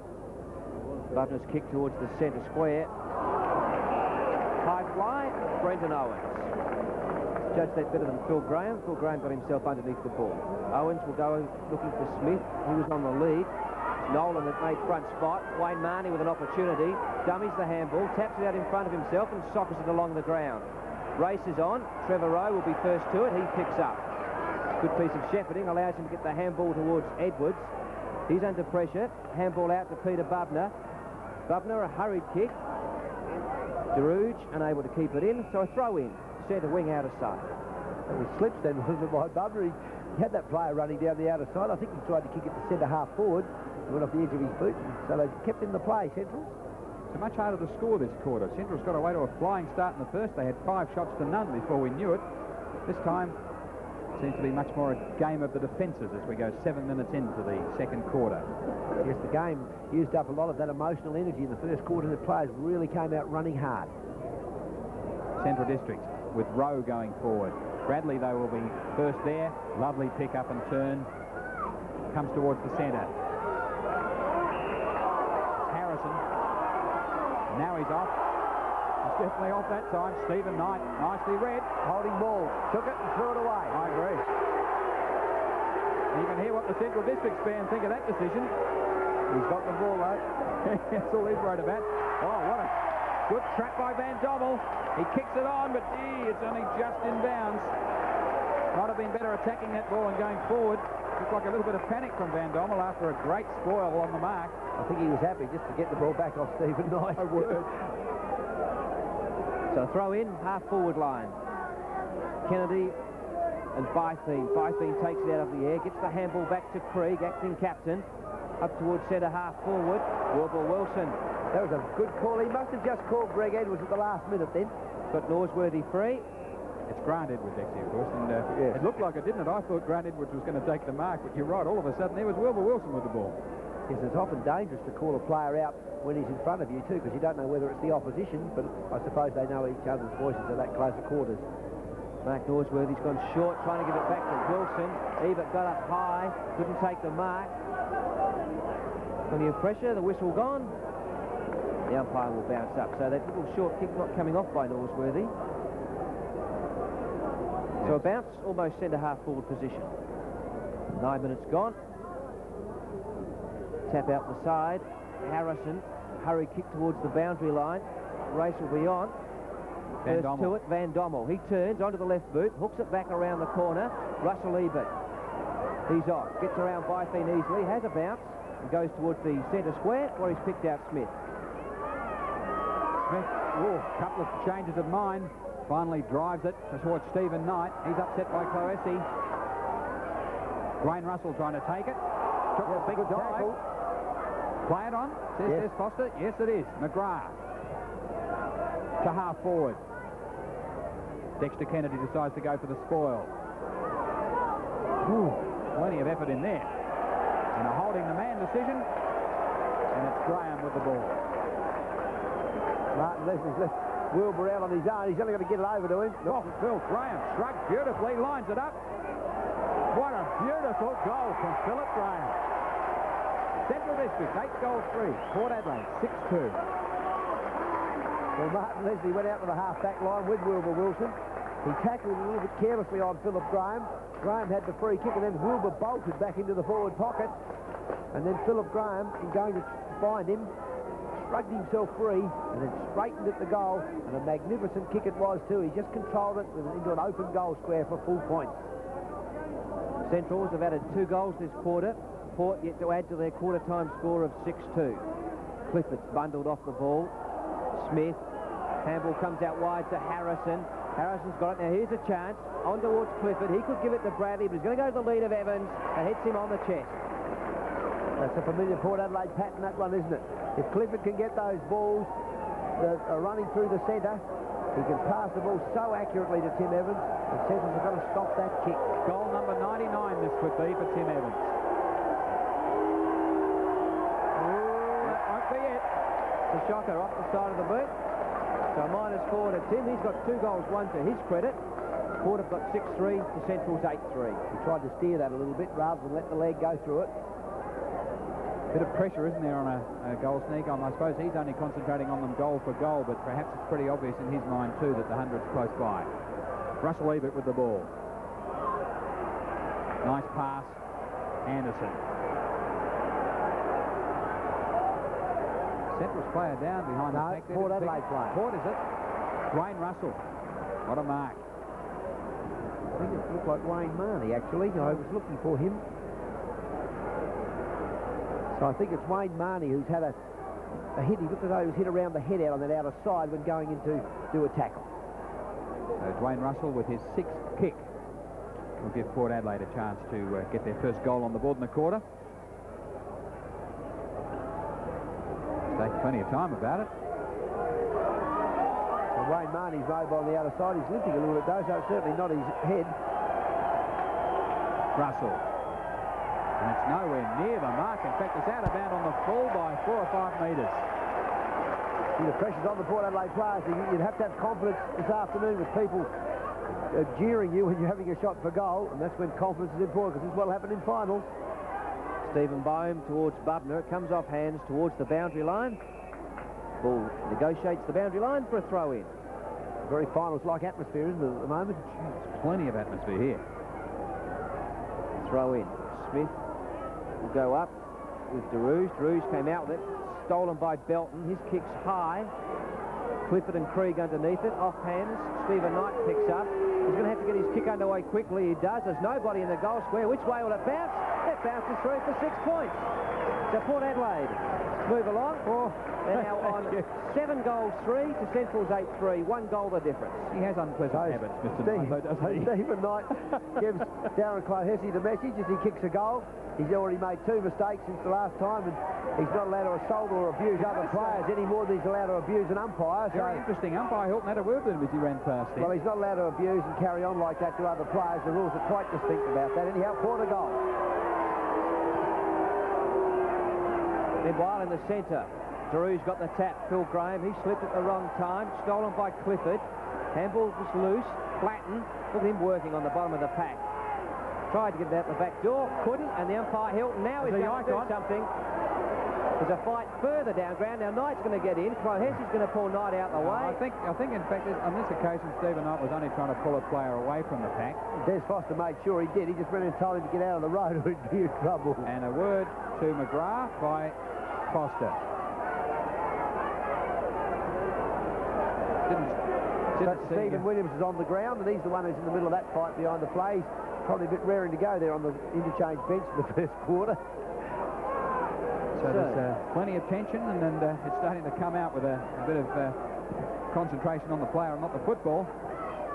Bubner's kick towards the centre square. High fly, Brendan Owens. Judged that better than Phil Graham. Phil Graham got himself underneath the ball. Owens will go looking for Smith. He was on the lead. Nolan had made front spot. Wayne Marnie with an opportunity. Dummies the handball, taps it out in front of himself and sockers it along the ground. Race is on. Trevor Rowe will be first to it. He picks up. Good piece of shepherding. Allows him to get the handball towards Edwards. He's under pressure. Handball out to Peter Bubner. Bubner, a hurried kick. DeRouge unable to keep it in, so a throw in. Centre wing outer side. It was slips then, wasn't it, by Bubner? He had that player running down the outer side. I think he tried to kick it to centre half forward. He went off the edge of his boot, so they kept in the play, Central. It's much harder to score this quarter. Central's got away to a flying start in the first. They had 5 shots to none before we knew it. This time seems to be much more a game of the defences as we go 7 minutes into the second quarter. Yes, the game used up a lot of that emotional energy in the first quarter. The players really came out running hard. Central District with Rowe going forward. Bradley, though, will be first there. Lovely pick up and turn. Comes towards the centre. Harrison. Now he's off. He's definitely off that time. Stephen Knight, nicely read. Holding ball. Took it and threw it away. I agree. You can hear what the Central District fans think of that decision. He's got the ball, though. That's all he's worried about. Oh, what a good trap by Van Dommel. He kicks it on, but it's only just in bounds. Might have been better attacking that ball and going forward. Looked like a little bit of panic from Van Dommel after a great spoil on the mark. I think he was happy just to get the ball back off Stephen Knight. A word. So throw in, half-forward line. Kennedy and Bytheen. Bytheen takes it out of the air, gets the handball back to Krieg, acting captain. Up towards centre half forward. Wilbur Wilson. That was a good call. He must have just called Greg Edwards at the last minute then. Got Norsworthy free. It's Grant Edwards, actually, of course. And it looked like it, didn't it? I thought Grant Edwards was going to take the mark, but you're right. All of a sudden, there was Wilbur Wilson with the ball. Yes, it's often dangerous to call a player out when he's in front of you, too, because you don't know whether it's the opposition, but I suppose they know each other's voices at that closer quarters. Mark Norsworthy's gone short, trying to give it back to Wilson. Ebert got up high, couldn't take the mark. Plenty of pressure, the whistle gone. The umpire will bounce up. So that little short kick not coming off by Norsworthy. So a bounce, almost centre half forward position. 9 minutes gone. Tap out the side. Harrison, hurry kick towards the boundary line. Race will be on. Van First Dommel. to it, Van Dommel. He turns onto the left boot, hooks it back around the corner. Russell Ebert. He's off. Gets around Bytheen easily, has a bounce, and goes towards the centre square where he's picked out Smith. Smith, a couple of changes of mind. Finally drives it towards Stephen Knight. He's upset by Cloesi. Dwayne Russell trying to take it. Took a big dive. Play it on. Says Foster. Yes, it is. McGrath to half forward. Dexter Kennedy decides to go for the spoil. Plenty of effort in there. And a holding the man decision. And it's Graham with the ball. Martin Leslie's left Wilbur out on his own. He's only got to get it over to him. Oh, Phil Graham shrugged beautifully, lines it up. What a beautiful goal from Philip Graham. Central District, 8 goals 3. Port Adelaide, 6-2. Well, Martin Leslie went out to the half-back line with Wilbur Wilson. He tackled a little bit carelessly on Philip Graham. Graham had the free kick, and then Wilbur bolted back into the forward pocket. And then Philip Graham, in going to find him, shrugged himself free and then straightened at the goal. And a magnificent kick it was, too. He just controlled it into an open goal square for full points. Centrals have added 2 goals this quarter. Port yet to add to their quarter-time score of 6-2. Clifford's bundled off the ball. Smith. Handball comes out wide to Harrison. Harrison's got it. Now here's a chance. On towards Clifford. He could give it to Bradley, but he's going to go to the lead of Evans and hits him on the chest. That's a familiar Port Adelaide pattern, that one, isn't it? If Clifford can get those balls that are running through the centre, he can pass the ball so accurately to Tim Evans, and Centrals have got to stop that kick. Goal number 99 this could be for Tim Evans. That won't be it. The shocker off the side of the boot. So -4 to Tim. He's got 2 goals, 1 to his credit. Port have got 6-3 to Central's 8-3. He tried to steer that a little bit rather than let the leg go through it. Bit of pressure, isn't there, on a goal sneak? I suppose he's only concentrating on them goal for goal, but perhaps it's pretty obvious in his mind, too, that the 100's close by. Russell Ebert with the ball. Nice pass. Anderson. Central's player down behind the back. Port Adelaide player. Port, is it? Dwayne Russell. What a mark. I think it looked like Wayne Marnie, actually. I was looking for him. So I think it's Wayne Marnie who's had a hit. He looked as though he was hit around the head out on that outer side when going in to do a tackle. So Dwayne Russell with his 6th kick will give Port Adelaide a chance to get their first goal on the board in the quarter. Take plenty of time about it. So Wayne Marnie's mobile on the outer side. He's limping a little bit though, so it's certainly not his head. Russell. And it's nowhere near the mark. In fact, it's out of bounds on the full by 4 or 5 metres. The pressure's on the Port Adelaide players. You'd have to have confidence this afternoon with people jeering you when you're having a shot for goal, and that's when confidence is important, because this will happen in finals. Stephen Boehm towards Bubner. It comes off hands towards the boundary line. Ball negotiates the boundary line for a throw-in. Very finals-like atmosphere, isn't it, at the moment? There's plenty of atmosphere here. Throw in. Smith will go up with DeRouge. DeRouge came out with it. Stolen by Belton. His kick's high. Clifford and Krieg underneath it. Off hands. Stephen Knight picks up. He's going to have to get his kick underway quickly. He does. There's nobody in the goal square. Which way will it bounce? It bounces through for 6 points. So Port Adelaide move along. Oh, they're now on 7 goals 3 to Central's 8-3. 1 goal the difference. He has unpleasant habits, Mr. Knight, doesn't he? Stephen Knight gives Darren Clohessy the message as he kicks a goal. He's already made 2 mistakes since the last time, and he's not allowed to assault or abuse other players any more than he's allowed to abuse an umpire. Very interesting. Umpire Hilton had a word with him as he ran past him. Well, he's not allowed to abuse and carry on like that to other players. The rules are quite distinct about that. Anyhow, Port a goal. Then while in the centre, DeRouge got the tap. Phil Graham, he slipped at the wrong time. Stolen by Clifford. Handball was loose. Flattened. Look at him working on the bottom of the pack. Tried to get it out the back door. Couldn't. And the umpire Hilton now is going to do something. There's a fight further down ground. Now Knight's going to get in. Clohessy's going to pull Knight out the way. I think in fact on this occasion Stephen Knight was only trying to pull a player away from the pack. Des Foster made sure he did. He just went and told him to get out of the road or he'd be in trouble. And a word to McGrath by Foster. Stephen Williams is on the ground, and he's the one who's in the middle of that fight behind the play. He's probably a bit raring to go there on the interchange bench in the first quarter. So there's plenty of tension, and it's starting to come out with a bit of concentration on the player and not the football.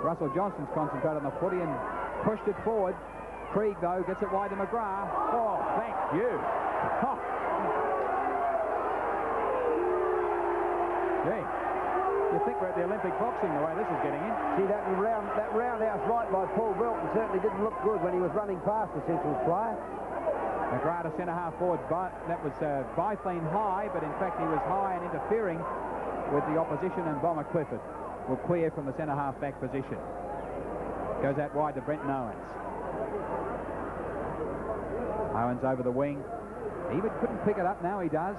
Russell Johnston's concentrated on the footy and pushed it forward. Krieg, though, gets it wide to McGrath. Oh, thank you. Oh. Gee. You think we're at the Olympic boxing the way this is getting in. See, that roundhouse right by Paul Belton certainly didn't look good when he was running past the Central player. McGrath, a centre-half forward, but that was Bythleen high, but in fact he was high and interfering with the opposition, and Bomber Clifford will clear from the centre-half back position. Goes out wide to Brenton Owens. Owens over the wing. He couldn't pick it up, now he does.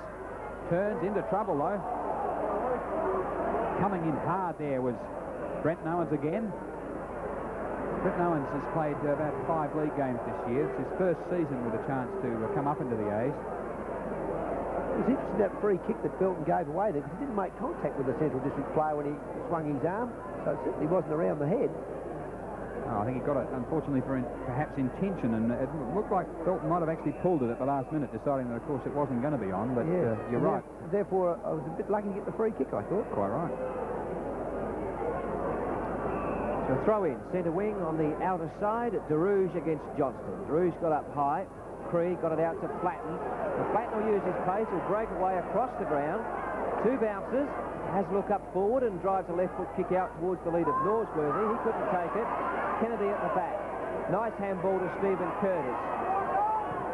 Turns into trouble though. Coming in hard there was Brenton Owens again. Brenton Owens has played about 5 league games this year. It's his first season with a chance to come up into the A's. It was interesting that free kick that Belton gave away there, because he didn't make contact with the Central District player when he swung his arm, so it certainly wasn't around the head. Oh, I think he got it, unfortunately, for perhaps intention, and it looked like Belton might have actually pulled it at the last minute, deciding that, of course, it wasn't going to be on, but yeah. You're right. Therefore, I was a bit lucky to get the free kick, I thought. Quite right. So throw in, centre wing on the outer side, DeRouge against Johnston. DeRouge got up high. Krieg got it out to Flatten. And Flatten will use his pace, will break away across the ground. 2 bounces, has a look up forward and drives a left foot kick out towards the lead of Norsworthy. He couldn't take it. Kennedy at the back. Nice handball to Stephen Curtis.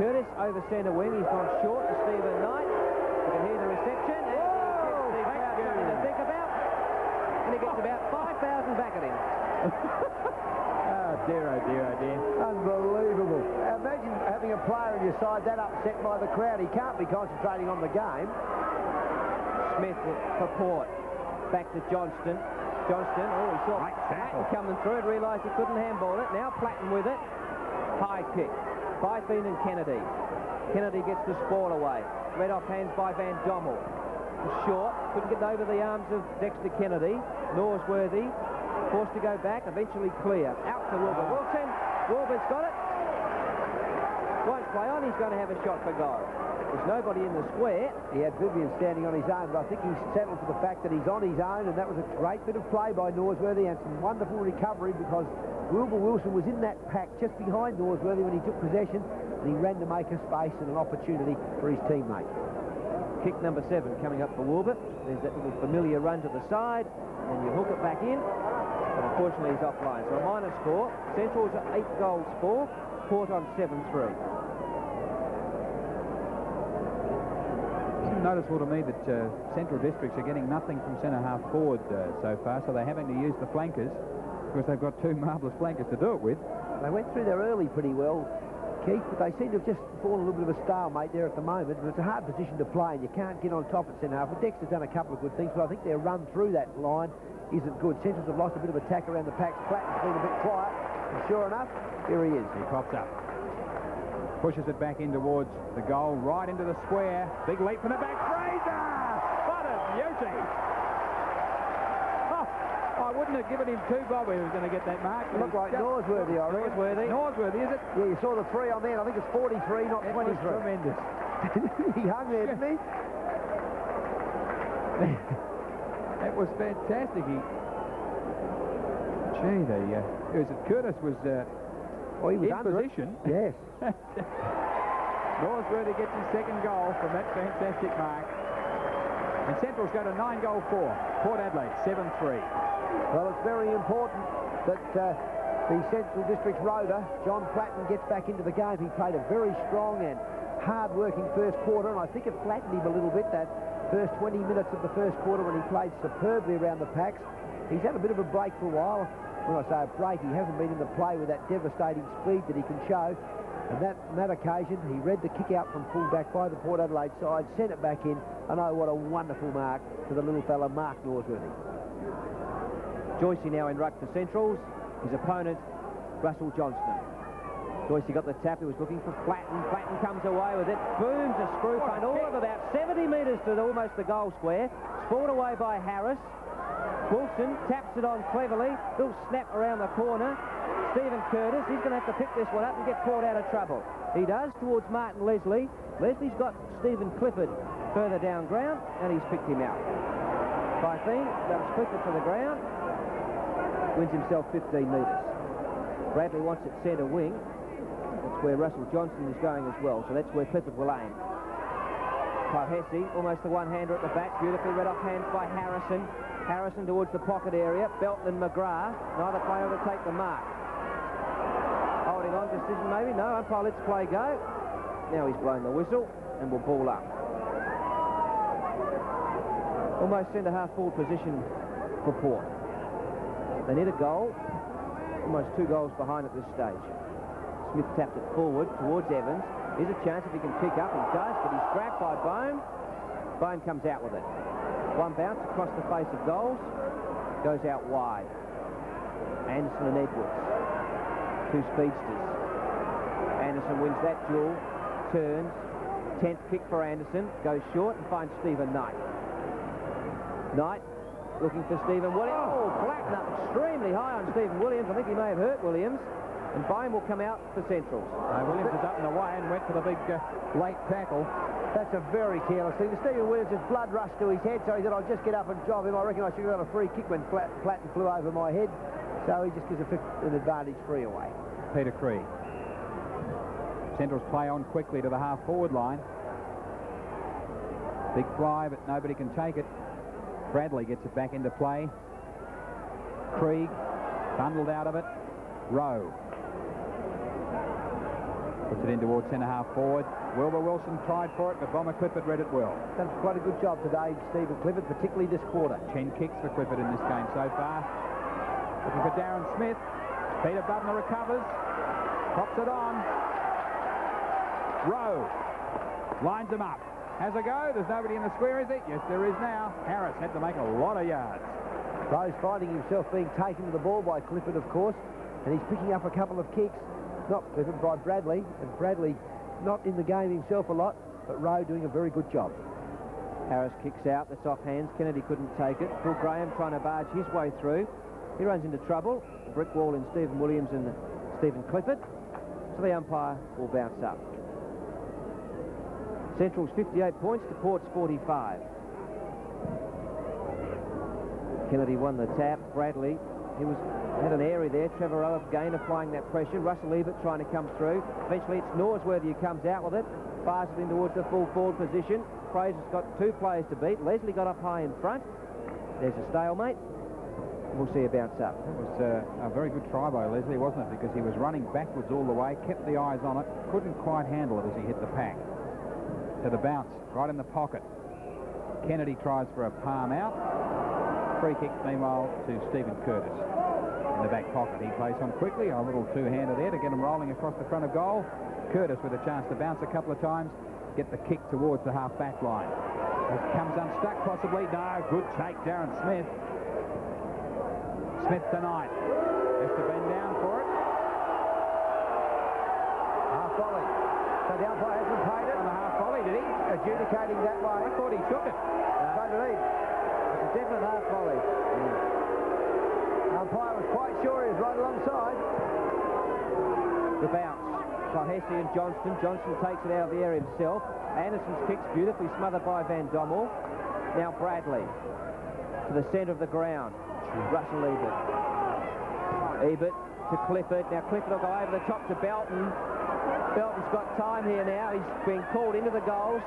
Curtis over centre wing. He's gone short to Stephen Knight. You can hear the reception. And he gives the crowd something to think about. And he gets about 5,000 back at him. Oh dear, oh dear, oh dear. Unbelievable. Imagine having a player on your side that upset by the crowd. He can't be concentrating on the game. Smith for Port. Back to Johnston. Johnston, oh, he saw Flatten coming through and realised he couldn't handball it. Now Flatten with it. High kick. Bythleen and Kennedy. Kennedy gets the spoil away. Led off hands by Van Dommel. Short. Couldn't get over the arms of Dexter Kennedy. Norsworthy. Forced to go back. Eventually clear. Out to Wilbur Wilson. Wilbur's got it. Won't play on. He's going to have a shot for goal. There's nobody in the square. He had Vivian standing on his own, but I think he's settled for the fact that he's on his own, and that was a great bit of play by Norsworthy and some wonderful recovery, because Wilbur Wilson was in that pack just behind Norsworthy when he took possession, and he ran to make a space and an opportunity for his teammate. Kick number 7 coming up for Wilbur. There's that little familiar run to the side, and you hook it back in, but unfortunately he's offline. So a minor score. Central's at 8 goals for, Port on 7-3. It's noticeable to me that Central Districts are getting nothing from centre-half forward so far, so they're having to use the flankers, because they've got 2 marvellous flankers to do it with. They went through there early pretty well, Keith, but they seem to have just fallen a little bit of a stalemate there at the moment, and it's a hard position to play, and you can't get on top at centre-half. But Dexter's done a couple of good things, but I think their run through that line isn't good. Centrals have lost a bit of attack around the packs. Flatten's been a bit quiet, and sure enough, here he is. He pops up. Pushes it back in towards the goal, right into the square. Big leap from the back. Fraser! What a beauty! Oh, I wouldn't have given him two bob he was going to get that mark. It looked like Norsworthy, I reckon. Norsworthy, is it? Yeah, you saw the 3 on there. I think it's 43, not It 23. was tremendous. He hung there, didn't he? That was fantastic. Curtis was He was in under it. position. Yes. Norsworthy gets his second goal from that fantastic mark. And Central's got a 9-goal for Port Adelaide, 7-3. Well, it's very important that the Central District's rover, John Platten, gets back into the game. He played a very strong and hard-working first quarter, and I think it flattened him a little bit, that first 20 minutes of the first quarter when he played superbly around the packs. He's had a bit of a break for a while. When I say a break, he hasn't been in the play with that devastating speed that he can show. And on that occasion, he read the kick out from full-back by the Port Adelaide side, sent it back in, and oh, what a wonderful mark to the little fella, Mark Norsworthy. Joycey now in ruck for Centrals. His opponent, Russell Johnston. Joycey got the tap. He was looking for Platten. Platten comes away with it. Booms a screw punt all of about 70 metres to almost the goal square. Spawned away by Harris. Wilson taps it on cleverly. Little snap around the corner. Stephen Curtis, he's going to have to pick this one up and get caught out of trouble. He does towards Martin Leslie. Leslie's got Stephen Clifford further down ground, and he's picked him out. Bytheen dumps Clifford to the ground. Wins himself 15 metres. Bradley wants it centre wing. That's where Russell Johnston is going as well, so that's where Clifford will aim. Hesse, almost the one-hander at the back. Beautifully read off hands by Harrison. Harrison towards the pocket area. Belton and McGrath. Neither player to take the mark. Holding on, decision maybe. No, umpire lets play go. Now he's blown the whistle and will ball up. Almost centre-half forward position for Port. They need a goal. Almost 2 goals behind at this stage. Smith tapped it forward towards Evans. Here's a chance if he can pick up. He does, but he's grabbed by Bone. Bone comes out with it. One bounce across the face of goals. Goes out wide. Anderson and Edwards. 2 speedsters. Anderson wins that duel. Turns. 10th kick for Anderson. Goes short and finds Stephen Knight. Knight looking for Stephen Williams. Oh, flattened up extremely high on Stephen Williams. I think he may have hurt Williams. And Bone will come out for Centrals. Williams is up and away and went for the big late tackle. That's a very careless thing. Stephen Williams' blood rushed to his head, so he said, I'll just get up and job him. I reckon I should have got a free kick when Platten flew over my head. So he just gives an advantage free away. Peter Cree. Centrals play on quickly to the half-forward line. Big fly, but nobody can take it. Bradley gets it back into play. Krieg bundled out of it. Rowe puts it in towards centre-half forward. Wilbur Wilson tried for it, but Bomber Clifford read it well. Done quite a good job today, Stephen Clifford, particularly this quarter. 10 kicks for Clifford in this game so far. Looking for Darren Smith. Peter Bubner recovers. Pops it on. Rowe lines him up. Has a go. There's nobody in the square, is it? Yes, there is now. Harris had to make a lot of yards. Rowe's finding himself being taken to the ball by Clifford, of course, and he's picking up a couple of kicks. Not Clifford, by Bradley, and Bradley not in the game himself a lot, but Rowe doing a very good job. Harris kicks out. That's off hands. Kennedy couldn't take it. Phil Graham trying to barge his way through. He runs into trouble. A brick wall in Stephen Williams and Stephen Clifford. So the umpire will bounce up. Central's 58 points to Port's 45. Kennedy won the tap. Bradley, he had an area there. Trevor Rowe again applying that pressure. Russell Ebert trying to come through. Eventually it's Norsworthy who comes out with it. Fires it in towards the full forward position. Fraser's got 2 players to beat. Leslie got up high in front. There's a stalemate. We'll see a bounce up. It was a very good try by Leslie, wasn't it? Because he was running backwards all the way, kept the eyes on it, couldn't quite handle it as he hit the pack. To the bounce, right in the pocket. Kennedy tries for a palm out. Free kick, meanwhile, to Stephen Curtis. In the back pocket, he plays on quickly. A little two-hander there to get him rolling across the front of goal. Curtis with a chance to bounce a couple of times, get the kick towards the half-back line. It comes unstuck, possibly. No, good take, Darren Smith. Smith tonight has to bend down for it. Half volley. So the umpire hasn't paid it. On the half volley, did he? Adjudicating that way. I thought he took it. So did he. It's a definite half volley. Umpire was quite sure he was right alongside. The bounce by Hesse and Johnston. Johnston takes it out of the area himself. Anderson's kick's beautifully smothered by Van Dommel. Now Bradley to the centre of the ground. Russell Ebert. Ebert to Clifford. Now Clifford will go over the top to Belton. Belton's got time here now. He's being called into the goals.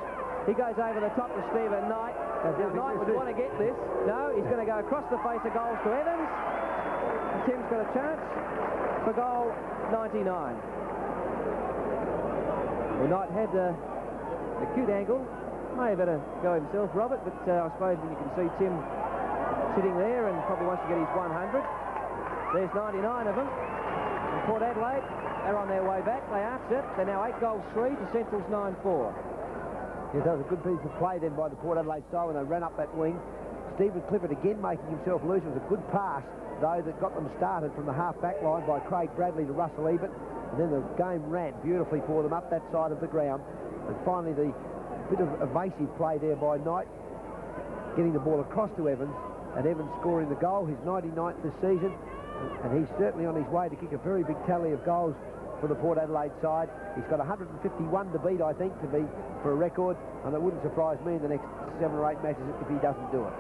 He goes over the top to Stephen Knight. Knight would want to get this. No, he's going to go across the face of goals to Evans. And Tim's got a chance for goal 99. Well, Knight had a cute angle. May have had a go himself, Robert, but I suppose when you can see Tim sitting there and probably wants to get his 100. There's 99 of them. And Port Adelaide, they're on their way back. They arched it. They're now 8-3 to Central's 9-4. Yes, that was a good piece of play then by the Port Adelaide side when they ran up that wing. Stephen Clifford again making himself loose. It was a good pass, though, that got them started from the half-back line by Craig Bradley to Russell Ebert. And then the game ran beautifully for them up that side of the ground. And finally, the bit of evasive play there by Knight, getting the ball across to Evans, and Evans scoring the goal, his 99th this season. And he's certainly on his way to kick a very big tally of goals for the Port Adelaide side. He's got 151 to beat, I think, to be for a record, and it wouldn't surprise me in the next 7 or 8 matches if he doesn't do it.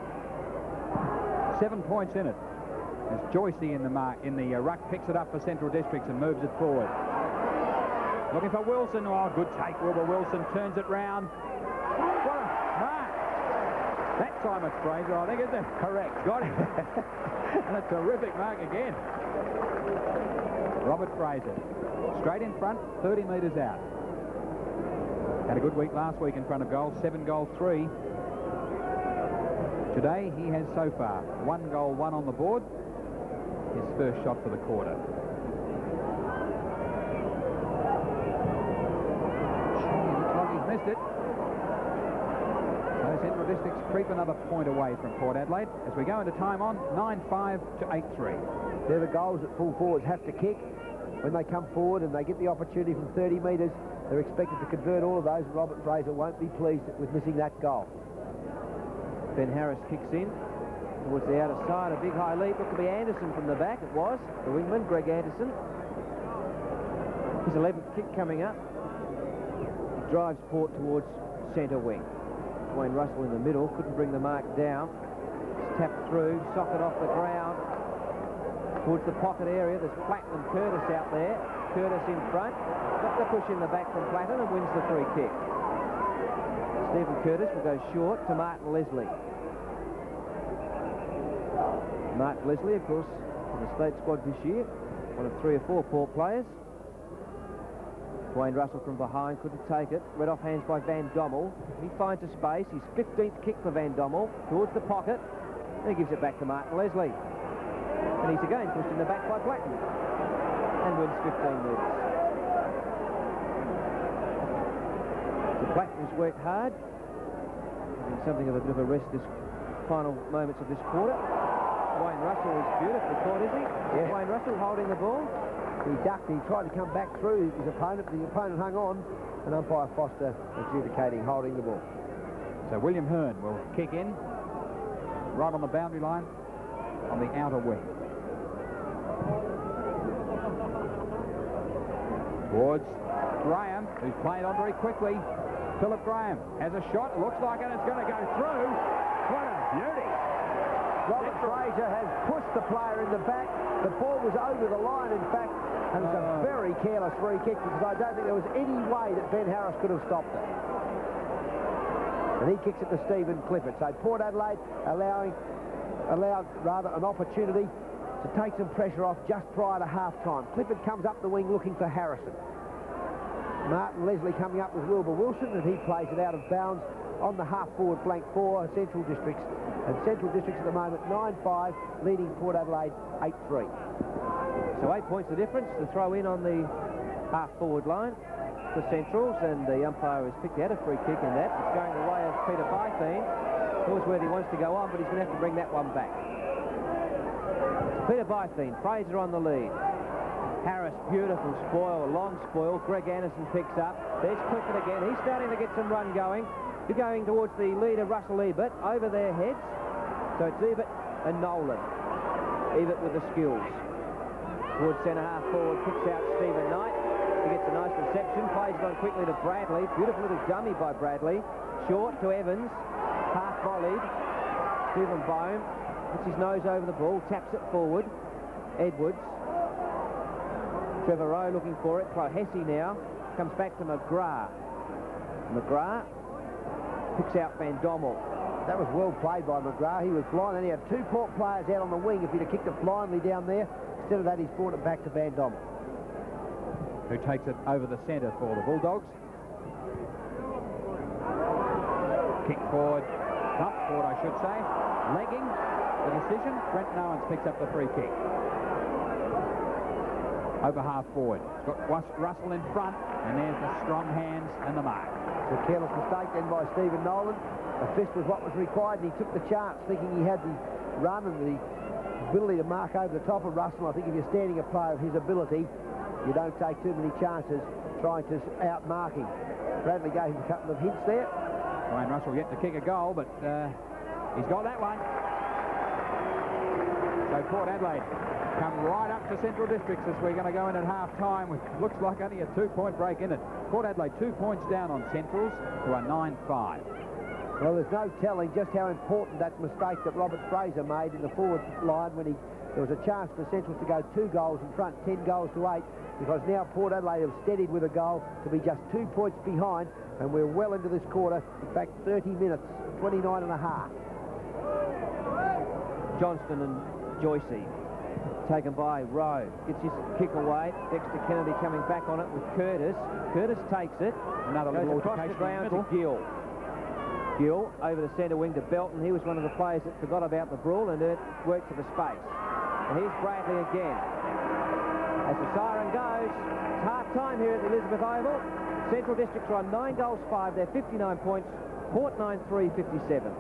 7 points in it. As Joycey in the ruck picks it up for Central Districts and moves it forward. Looking for Wilson. Oh, good take, Wilbur Wilson turns it round. What a mark! That time it's Fraser, I think, isn't it? Correct. Got him. And a terrific mark again. Robert Fraser. Straight in front, 30 metres out. Had a good week last week in front of goal, 7 goal 3. Today he has so far 1 goal 1 on the board. His first shot for the quarter. Looks like he's missed it. So Central Districts creep another point away from Port Adelaide as we go into time on 9-5 to 8-3. They're the goals that full forwards have to kick. When they come forward and they get the opportunity from 30 metres, they're expected to convert all of those, and Robert Fraser won't be pleased with missing that goal. Ben Harris kicks in towards the outer side. A big high leap. Looked to be Anderson from the back. It was the wingman, Greg Anderson. His 11th kick coming up. He drives Port towards centre wing. Wayne Russell in the middle. Couldn't bring the mark down. It's tapped through. Socket off the ground. Towards the pocket area. There's Platten and Curtis out there. Curtis in front. Got the push in the back from Platten and wins the free kick. Stephen Curtis will go short to Martin Leslie. Martin Leslie, of course, in the state squad this year. One of 3 or 4 Port players. Wayne Russell from behind couldn't take it. Read off hands by Van Dommel. He finds a space. His 15th kick for Van Dommel towards the pocket. And he gives it back to Martin Leslie. And he's again pushed in the back by Platten. And wins 15 metres. So Platten's worked hard. Having something of a bit of a rest this final moments of this quarter. Wayne Russell is beautifully caught, is he? Yeah. Wayne Russell holding the ball. He ducked, he tried to come back through his opponent. The opponent hung on, and umpire Foster adjudicating, holding the ball. So William Hearn will kick in right on the boundary line on the outer wing. Towards Graham, who's played on very quickly. Philip Graham has a shot, looks like it, it's going to go through. What a beauty. Robert Fraser has pushed the player in the back. The ball was over the line, in fact, and it's a very careless free kick because I don't think there was any way that Ben Harris could have stopped it. And he kicks it to Stephen Clifford. So Port Adelaide allowed an opportunity to take some pressure off just prior to half-time. Clifford comes up the wing looking for Harrison. Martin Leslie coming up with Wilbur Wilson, and he plays it out of bounds on the half-forward flank for Central Districts. And Central Districts at the moment 9-5, leading Port Adelaide 8-3. So 8 points the difference to throw in on the half-forward line for Centrals, and the umpire has picked out a free kick in that. It's going the way of Peter Bytheen. Horsworthy wants to go on, but he's going to have to bring that one back. Peter Bytheen, Fraser on the lead. Harris, beautiful spoil, a long spoil. Greg Anderson picks up. There's Clifford again. He's starting to get some run going. He's going towards the leader, Russell Ebert, over their heads. So it's Ebert and Nolan. Ebert with the skills. Towards centre-half forward, kicks out Stephen Knight. He gets a nice reception, plays it on quickly to Bradley. Beautiful little dummy by Bradley. Short to Evans. Half volleyed. Stephen Bohm puts his nose over the ball, taps it forward. Edwards. Trevor Rowe looking for it. Hesse now comes back to McGrath. McGrath picks out Van Dommel. That was well played by McGrath. He was blind, and he had two Port players out on the wing. If he'd have kicked it blindly down there, instead of that, he's brought it back to Van Dommel, who takes it over the centre for the Bulldogs. Kick forward, pump forward, I should say. Legging the decision. Brent Owens picks up the free kick. Over half forward. Got Russell in front, and there's the strong hands and the mark. It's a careless mistake then by Stephen Nolan. A fist was what was required, and he took the chance, thinking he had the run and the ability to mark over the top of Russell. I think if you're standing a player of his ability, you don't take too many chances trying to outmark him. Bradley gave him a couple of hints there. Wayne Russell yet to kick a goal, but he's got that one. So Port Adelaide come right up to Central Districts as we're going to go in at half-time with looks like only a 2-point break in it. Port Adelaide 2 points down on Centrals to a 9-5. Well, there's no telling just how important that mistake that Robert Fraser made in the forward line when there was a chance for Central to go 2 goals in front, 10 goals to 8, because now Port Adelaide have steadied with a goal to be just 2 points behind, and we're well into this quarter. In fact, 30 minutes, 29 and a half. Johnston and Joycey. Taken by Rowe. Gets his kick away. Dexter Kennedy coming back on it with Curtis. Curtis takes it. Another goes little across the altercation ground to Gill. Gill over the centre wing to Belton. He was one of the players that forgot about the brawl and worked for the space. And here's Bradley again. As the siren goes, it's half-time here at the Elizabeth Oval. Central Districts are on 9 goals 5. They're 59 points. Port 9-3, 57.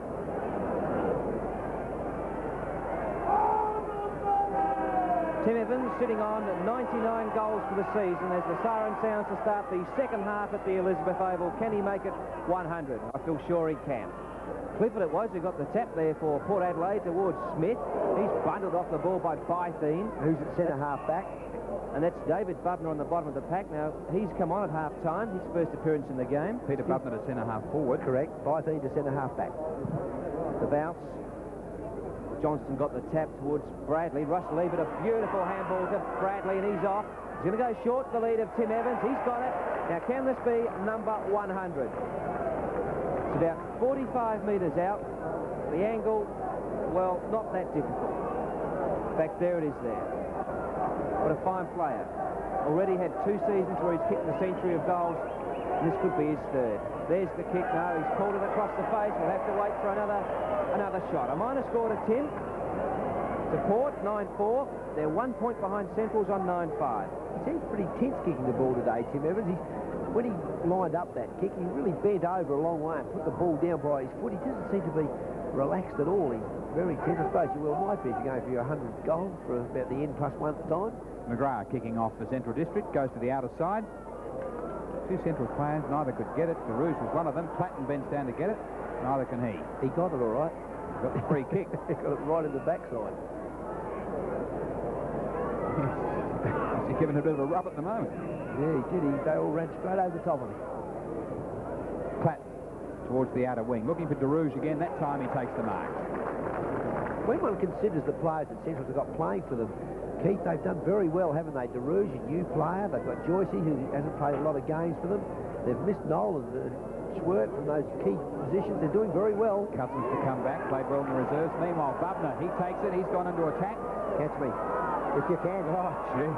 Tim Evans sitting on 99 goals for the season as the siren sounds to start the second half at the Elizabeth Oval. Can he make it 100? I feel sure he can. Clifford it was who got the tap there for Port Adelaide towards Smith. He's bundled off the ball by Bytheen, who's at centre-half back. And that's David Bubner on the bottom of the pack. Now, he's come on at half-time, his first appearance in the game. Peter Bubner to centre-half forward. Correct. Bytheen to centre-half back. The bounce. Johnston got the tap towards Bradley. Russell Ebert, a beautiful handball to Bradley, and he's off. He's going to go short the lead of Tim Evans. He's got it. Now, can this be number 100? It's about 45 metres out. The angle, well, not that difficult. In fact, there it is there. What a fine player. Already had 2 seasons where he's kicked a century of goals. This could be his third. There's the kick. No, he's pulled it across the face. We'll have to wait for another shot. A minor score to Tim. To Port, 9-4. They're 1 point behind Centrals on 9-5. He seems pretty tense kicking the ball today, Tim Evans. When he lined up that kick, he really bent over a long way and put the ball down by his foot. He doesn't seem to be relaxed at all. He's very tense. I suppose you might be if you're going for your 100 goals for about the N+1 time. McGrath kicking off for Central District, goes to the outer side. 2 Central players, neither could get it. DeRouge was one of them. Platten bends down to get it. Neither can he. He got it all right. Got the free kick. He got it right in the backside. He's giving a bit of a rub at the moment. Yeah, he did. They all ran straight over the top of him. Platten towards the outer wing. Looking for DeRouge again. That time he takes the mark. When one considers the players that Centrals have got playing for them, Keith, they've done very well, haven't they? DeRouge, a new player. They've got Joycey, who hasn't played a lot of games for them. They've missed Nolan and Schwert from those key positions. They're doing very well. Cousins to come back, played well in the reserves. Meanwhile, Bubner, he takes it. He's gone into attack. Catch me. If you can. Oh, gee.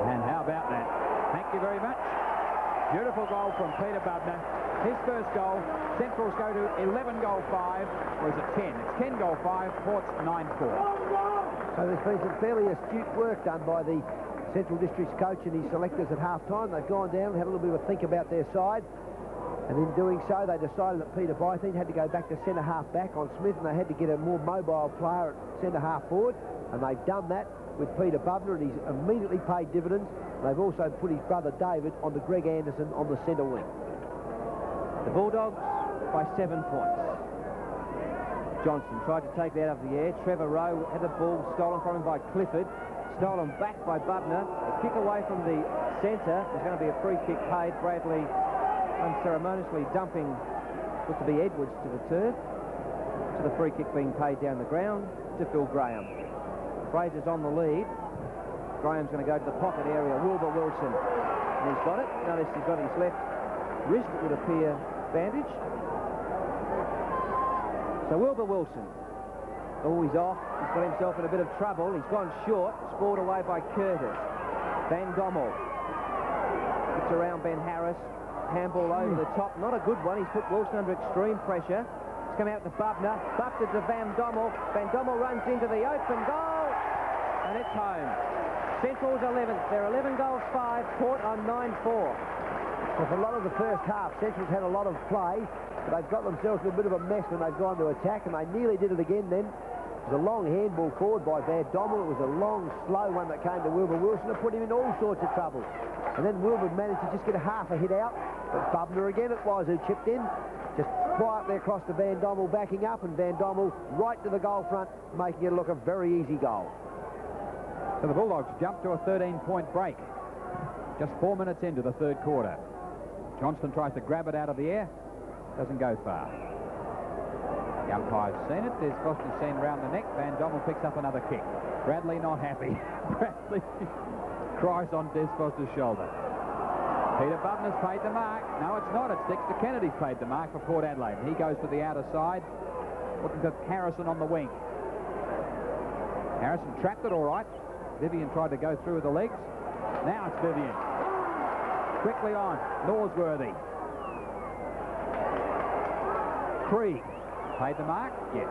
And how about that? Thank you very much. Beautiful goal from Peter Bubner. His first goal. Centrals go to 11 goal 5, or is it 10? It's 10 goal 5. Port's 9-4. So there's been some fairly astute work done by the Central District's coach and his selectors at half-time. They've gone down and had a little bit of a think about their side. And in doing so, they decided that Peter Bytheed had to go back to centre-half back on Smith, and they had to get a more mobile player at centre-half forward, and they've done that with Peter Bubner, and he's immediately paid dividends. They've also put his brother David onto Greg Anderson on the centre wing. The Bulldogs by 7 points. Johnson tried to take that out of the air. Trevor Rowe had the ball stolen from him by Clifford. Stolen back by Bubner. A kick away from the centre. There's going to be a free kick paid. Bradley unceremoniously dumping what to be Edwards to the turf. So the free kick being paid down the ground to Phil Graham. Fraser's on the lead. Graham's going to go to the pocket area. Wilbur Wilson. And he's got it. Notice he's got his left wrist, it would appear, bandaged. So Wilbur Wilson. Oh, he's off. He's got himself in a bit of trouble. He's gone short. Spoiled away by Curtis. Van Dommel. It's around Ben Harris. Handball over the top. Not a good one. He's put Wilson under extreme pressure. It's come out to Bubner. Bubner to Van Dommel. Van Dommel runs into the open goal. And it's home. Central's 11th. They're 11 goals 5. Port on 9-4. Well, for a lot of the first half, Central's had a lot of play, but they've got themselves in a bit of a mess when they've gone to attack, and they nearly did it again then. It was a long handball forward by Van Dommel. It was a long, slow one that came to Wilbur Wilson to put him in all sorts of trouble. And then Wilbur managed to just get a half a hit out, but Bubner again it was who chipped in. Just quietly across to Van Dommel, backing up, and Van Dommel right to the goal front, making it look a very easy goal. So the Bulldogs jump to a 13-point break. Just 4 minutes into the third quarter. Johnston tries to grab it out of the air. Doesn't go far. The umpire's seen it. There's Foster seen round the neck. Van Dommel picks up another kick. Bradley not happy. Bradley cries on Des Foster's shoulder. Peter Bubner's paid the mark. No, it's not. It's Dexter Kennedy's paid the mark for Port Adelaide. He goes to the outer side, looking for Harrison on the wing. Harrison trapped it all right. Vivian tried to go through with the legs. Now it's Vivian. Quickly on. Norsworthy. Krieg. Paid the mark? Yes.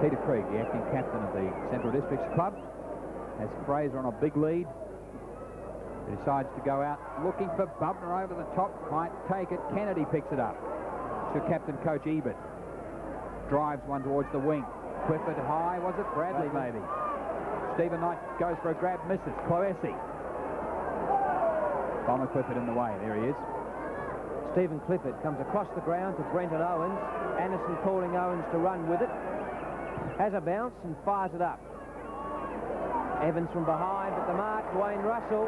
Peter Krieg, the acting captain of the Central Districts Club, has Fraser on a big lead. He decides to go out looking for Bubner over the top. Might take it. Kennedy picks it up. To Captain Coach Ebert. Drives one towards the wing. Clifford high. Was it Bradley maybe? Stephen Knight goes for a grab. Misses. Cloesi. Bomber Clifford in the way. There he is. Stephen Clifford comes across the ground to Brenton Owens. Anderson calling Owens to run with it. Has a bounce and fires it up. Evans from behind at the mark. Dwayne Russell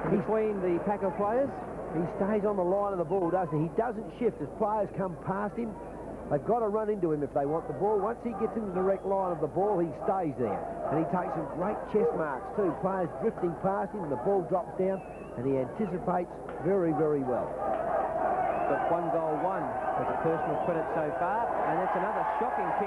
between the pack of players. He stays on the line of the ball, doesn't he? He doesn't shift as players come past him. They've got to run into him if they want the ball. Once he gets in the direct line of the ball, he stays there. And he takes some great chest marks too. Players drifting past him and the ball drops down and he anticipates very, very well. Got 1 goal 1 as a personal credit so far, and that's another shocking kick.